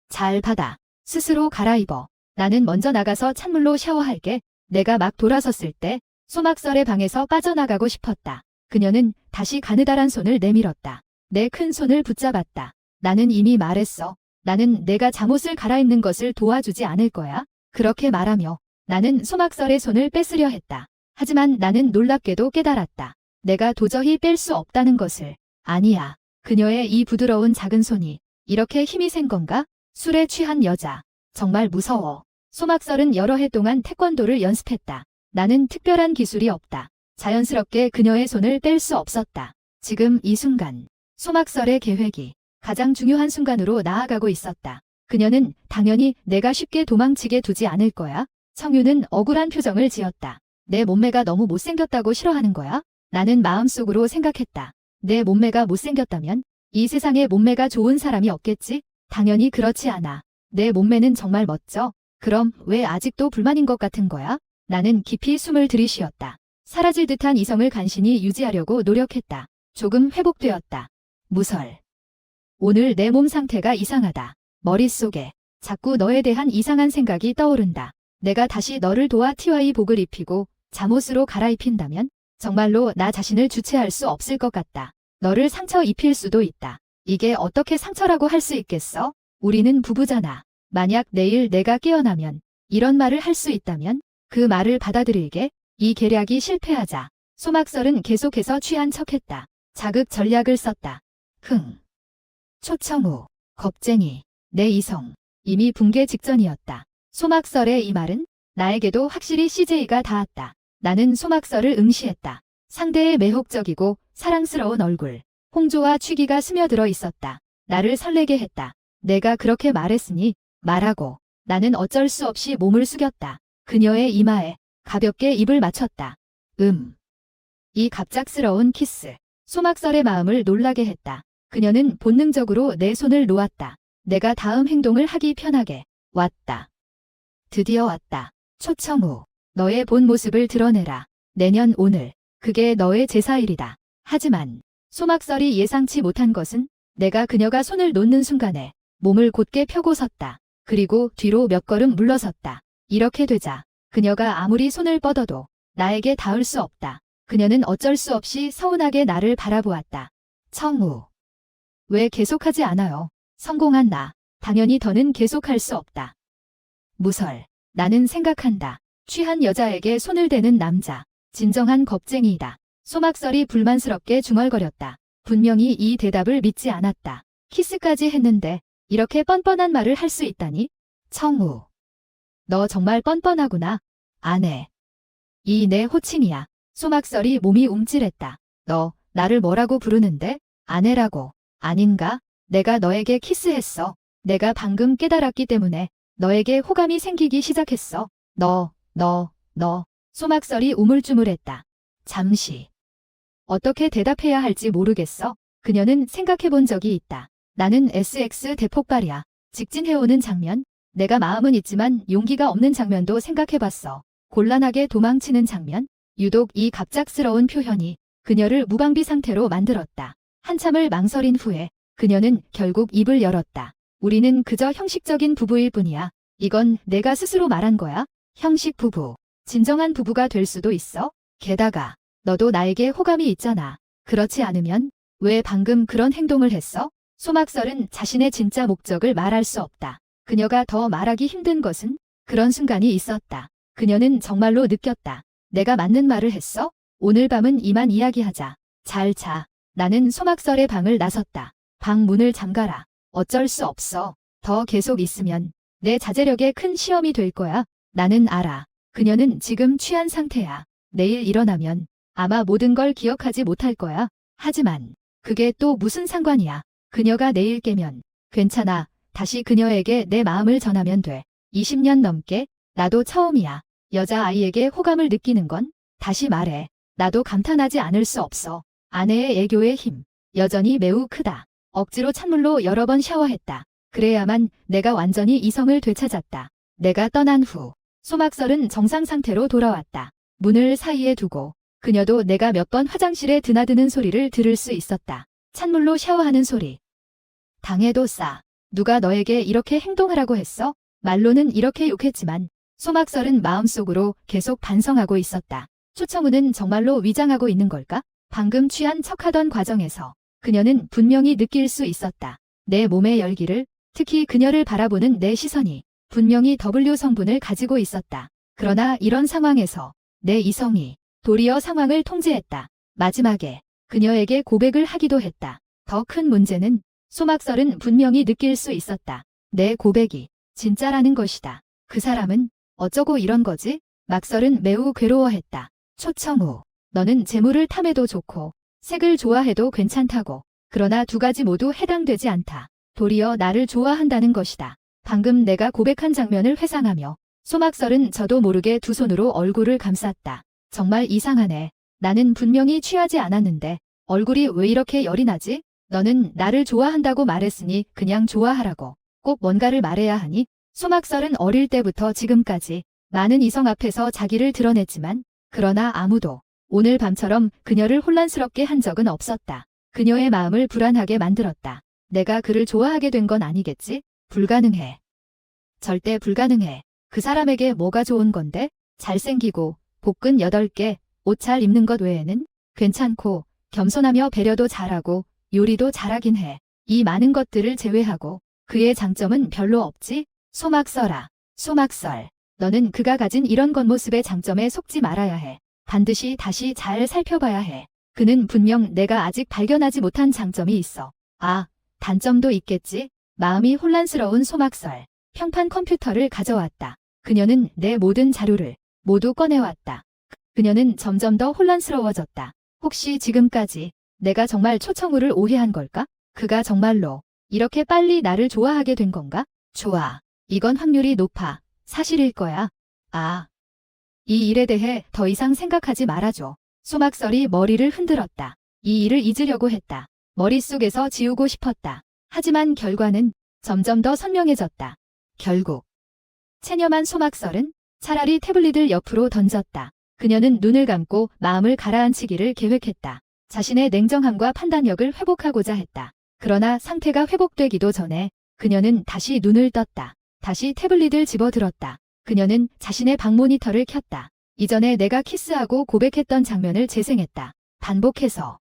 [SPEAKER 1] 잘 받아. 스스로 갈아입어. 나는 먼저 나가서 찬물로 샤워할게. 내가 막 돌아섰을 때 소막설의 방에서 빠져나가고 싶었다. 그녀는 다시 가느다란 손을 내밀었다. 내 큰 손을 붙잡았다. 나는 이미 말했어. 나는 내가 잠옷을 갈아입는 것을 도와주지 않을 거야. 그렇게 말하며 나는 소막설의 손을 뺏으려 했다. 하지만 나는 놀랍게도 깨달았다. 내가 도저히 뺄 수 없다는 것을. 아니야. 그녀의 이 부드러운 작은 손이 이렇게 힘이 센 건가? 술에 취한 여자. 정말 무서워. 소막설은 여러 해 동안 태권도를 연습했다. 나는 특별한 기술이 없다. 자연스럽게 그녀의 손을 뗄 수 없었다. 지금 이 순간, 소막설의 계획이 가장 중요한 순간으로 나아가고 있었다. 그녀는 당연히 내가 쉽게 도망치게 두지 않을 거야. 청유는 억울한 표정을 지었다. 내 몸매가 너무 못생겼다고 싫어하는 거야? 나는 마음속으로 생각했다. 내 몸매가 못생겼다면 이 세상에 몸매가 좋은 사람이 없겠지? 당연히 그렇지 않아. 내 몸매는 정말 멋져. 그럼 왜 아직도 불만인 것 같은 거야? 나는 깊이 숨을 들이쉬었다. 사라질 듯한 이성을 간신히 유지하려고 노력했다. 조금 회복되었다. 무설. 오늘 내 몸 상태가 이상하다. 머릿속에 자꾸 너에 대한 이상한 생각이 떠오른다. 내가 다시 너를 도와 티와이복을 입히고 잠옷으로 갈아입힌다면 정말로 나 자신을 주체할 수 없을 것 같다. 너를 상처 입힐 수도 있다. 이게 어떻게 상처라고 할 수 있겠어? 우리는 부부잖아. 만약 내일 내가 깨어나면 이런 말을 할 수 있다면 그 말을 받아들일게. 이 계략이 실패하자 소막설은 계속해서 취한 척했다. 자극 전략을 썼다. 초청우, 겁쟁이, 내 이성, 이미 붕괴 직전이었다. 소막설의 이 말은 나에게도 확실히 CJ가 닿았다. 나는 소막설을 응시했다. 상대의 매혹적이고 사랑스러운 얼굴, 홍조와 취기가 스며들어 있었다. 나를 설레게 했다. 내가 그렇게 말했으니 말하고. 나는 어쩔 수 없이 몸을 숙였다. 그녀의 이마에 가볍게 입을 맞췄다. 이 갑작스러운 키스, 소막설의 마음을 놀라게 했다. 그녀는 본능적으로 내 손을 놓았다. 내가 다음 행동을 하기 편하게. 왔다. 드디어 왔다. 초청우, 너의 본 모습을 드러내라. 내년 오늘, 그게 너의 제사일이다. 하지만 소막설이 예상치 못한 것은 내가 그녀가 손을 놓는 순간에 몸을 곧게 펴고 섰다. 그리고 뒤로 몇 걸음 물러섰다. 이렇게 되자 그녀가 아무리 손을 뻗어도 나에게 닿을 수 없다. 그녀는 어쩔 수 없이 서운하게 나를 바라보았다. 청우. 왜 계속하지 않아요? 성공한 나. 당연히 더는 계속할 수 없다. 무설. 나는 생각한다. 취한 여자에게 손을 대는 남자. 진정한 겁쟁이이다. 소막설이 불만스럽게 중얼거렸다. 분명히 이 대답을 믿지 않았다. 키스까지 했는데 이렇게 뻔뻔한 말을 할 수 있다니? 청우. 너 정말 뻔뻔하구나. 아내. 이 내 호칭이야. 소막설이 몸이 움찔했다. 너 나를 뭐라고 부르는데? 아내라고. 아닌가? 내가 너에게 키스했어. 내가 방금 깨달았기 때문에 너에게 호감이 생기기 시작했어. 너. 소막설이 우물쭈물했다. 잠시. 어떻게 대답해야 할지 모르겠어. 그녀는 생각해본 적이 있다. 나는 SX 대폭발이야. 직진해오는 장면. 내가 마음은 있지만 용기가 없는 장면도 생각해봤어. 곤란하게 도망치는 장면. 유독 이 갑작스러운 표현이 그녀를 무방비 상태로 만들었다. 한참을 망설인 후에 그녀는 결국 입을 열었다. 우리는 그저 형식적인 부부일 뿐이야. 이건 내가 스스로 말한 거야. 형식 부부. 진정한 부부가 될 수도 있어. 게다가 너도 나에게 호감이 있잖아. 그렇지 않으면 왜 방금 그런 행동을 했어? 소막설은 자신의 진짜 목적을 말할 수 없다. 그녀가 더 말하기 힘든 것은 그런 순간이 있었다. 그녀는 정말로 느꼈다. 내가 맞는 말을 했어? 오늘 밤은 이만 이야기하자. 잘 자. 나는 소막설의 방을 나섰다. 방 문을 잠가라. 어쩔 수 없어. 더 계속 있으면 내 자제력에 큰 시험이 될 거야. 나는 알아. 그녀는 지금 취한 상태야. 내일 일어나면 아마 모든 걸 기억하지 못할 거야. 하지만 그게 또 무슨 상관이야. 그녀가 내일 깨면 괜찮아. 다시 그녀에게 내 마음을 전하면 돼. 20년 넘게 나도 처음이야. 여자아이에게 호감을 느끼는 건 다시 말해. 나도 감탄하지 않을 수 없어. 아내의 애교의 힘. 여전히 매우 크다. 억지로 찬물로 여러 번 샤워했다. 그래야만 내가 완전히 이성을 되찾았다. 내가 떠난 후 소막설은 정상 상태로 돌아왔다. 문을 사이에 두고 그녀도 내가 몇 번 화장실에 드나드는 소리를 들을 수 있었다. 찬물로 샤워하는 소리. 당해도 싸. 누가 너에게 이렇게 행동하라고 했어? 말로는 이렇게 욕했지만 소막설은 마음속으로 계속 반성하고 있었다. 초청우는 정말로 위장하고 있는 걸까? 방금 취한 척하던 과정에서 그녀는 분명히 느낄 수 있었다. 내 몸의 열기를, 특히 그녀를 바라보는 내 시선이 분명히 W 성분을 가지고 있었다. 그러나 이런 상황에서 내 이성이 도리어 상황을 통제했다. 마지막에 그녀에게 고백을 하기도 했다. 더 큰 문제는 소막설은 분명히 느낄 수 있었다. 내 고백이 진짜라는 것이다. 그 사람은 어쩌고 이런 거지? 막설은 매우 괴로워했다. 초청우, 너는 재물을 탐해도 좋고 색을 좋아해도 괜찮다고. 그러나 두 가지 모두 해당되지 않다. 도리어 나를 좋아한다는 것이다. 방금 내가 고백한 장면을 회상하며 소막설은 저도 모르게 두 손으로 얼굴을 감쌌다. 정말 이상하네. 나는 분명히 취하지 않았는데 얼굴이 왜 이렇게 열이 나지? 너는 나를 좋아한다고 말했으니 그냥 좋아하라고. 꼭 뭔가를 말해야 하니? 소막설은 어릴 때부터 지금까지 많은 이성 앞에서 자기를 드러냈지만 그러나 아무도 오늘 밤처럼 그녀를 혼란스럽게 한 적은 없었다. 그녀의 마음을 불안하게 만들었다. 내가 그를 좋아하게 된 건 아니겠지? 불가능해. 절대 불가능해. 그 사람에게 뭐가 좋은 건데? 잘생기고 복근 8개, 옷 잘 입는 것 외에는 괜찮고 겸손하며 배려도 잘하고 요리도 잘하긴 해. 이 많은 것들을 제외하고 그의 장점은 별로 없지? 소막설아, 소막설. 너는 그가 가진 이런 겉모습의 장점에 속지 말아야 해. 반드시 다시 잘 살펴봐야 해. 그는 분명 내가 아직 발견하지 못한 장점이 있어. 아, 단점도 있겠지? 마음이 혼란스러운 소막설. 평판 컴퓨터를 가져왔다. 그녀는 내 모든 자료를 모두 꺼내왔다. 그녀는 점점 더 혼란스러워졌다. 혹시 지금까지 내가 정말 초청우를 오해한 걸까? 그가 정말로 이렇게 빨리 나를 좋아하게 된 건가? 좋아. 이건 확률이 높아. 사실일 거야. 아. 이 일에 대해 더 이상 생각하지 말아줘. 소막설이 머리를 흔들었다. 이 일을 잊으려고 했다. 머릿속에서 지우고 싶었다. 하지만 결과는 점점 더 선명해졌다. 결국 체념한 소막설은 차라리 태블릿을 옆으로 던졌다. 그녀는 눈을 감고 마음을 가라앉히기를 계획했다. 자신의 냉정함과 판단력을 회복하고자 했다. 그러나 상태가 회복되기도 전에 그녀는 다시 눈을 떴다. 다시 태블릿을 집어들었다. 그녀는 자신의 방 모니터를 켰다. 이전에 내가 키스하고 고백했던 장면을 재생했다. 반복해서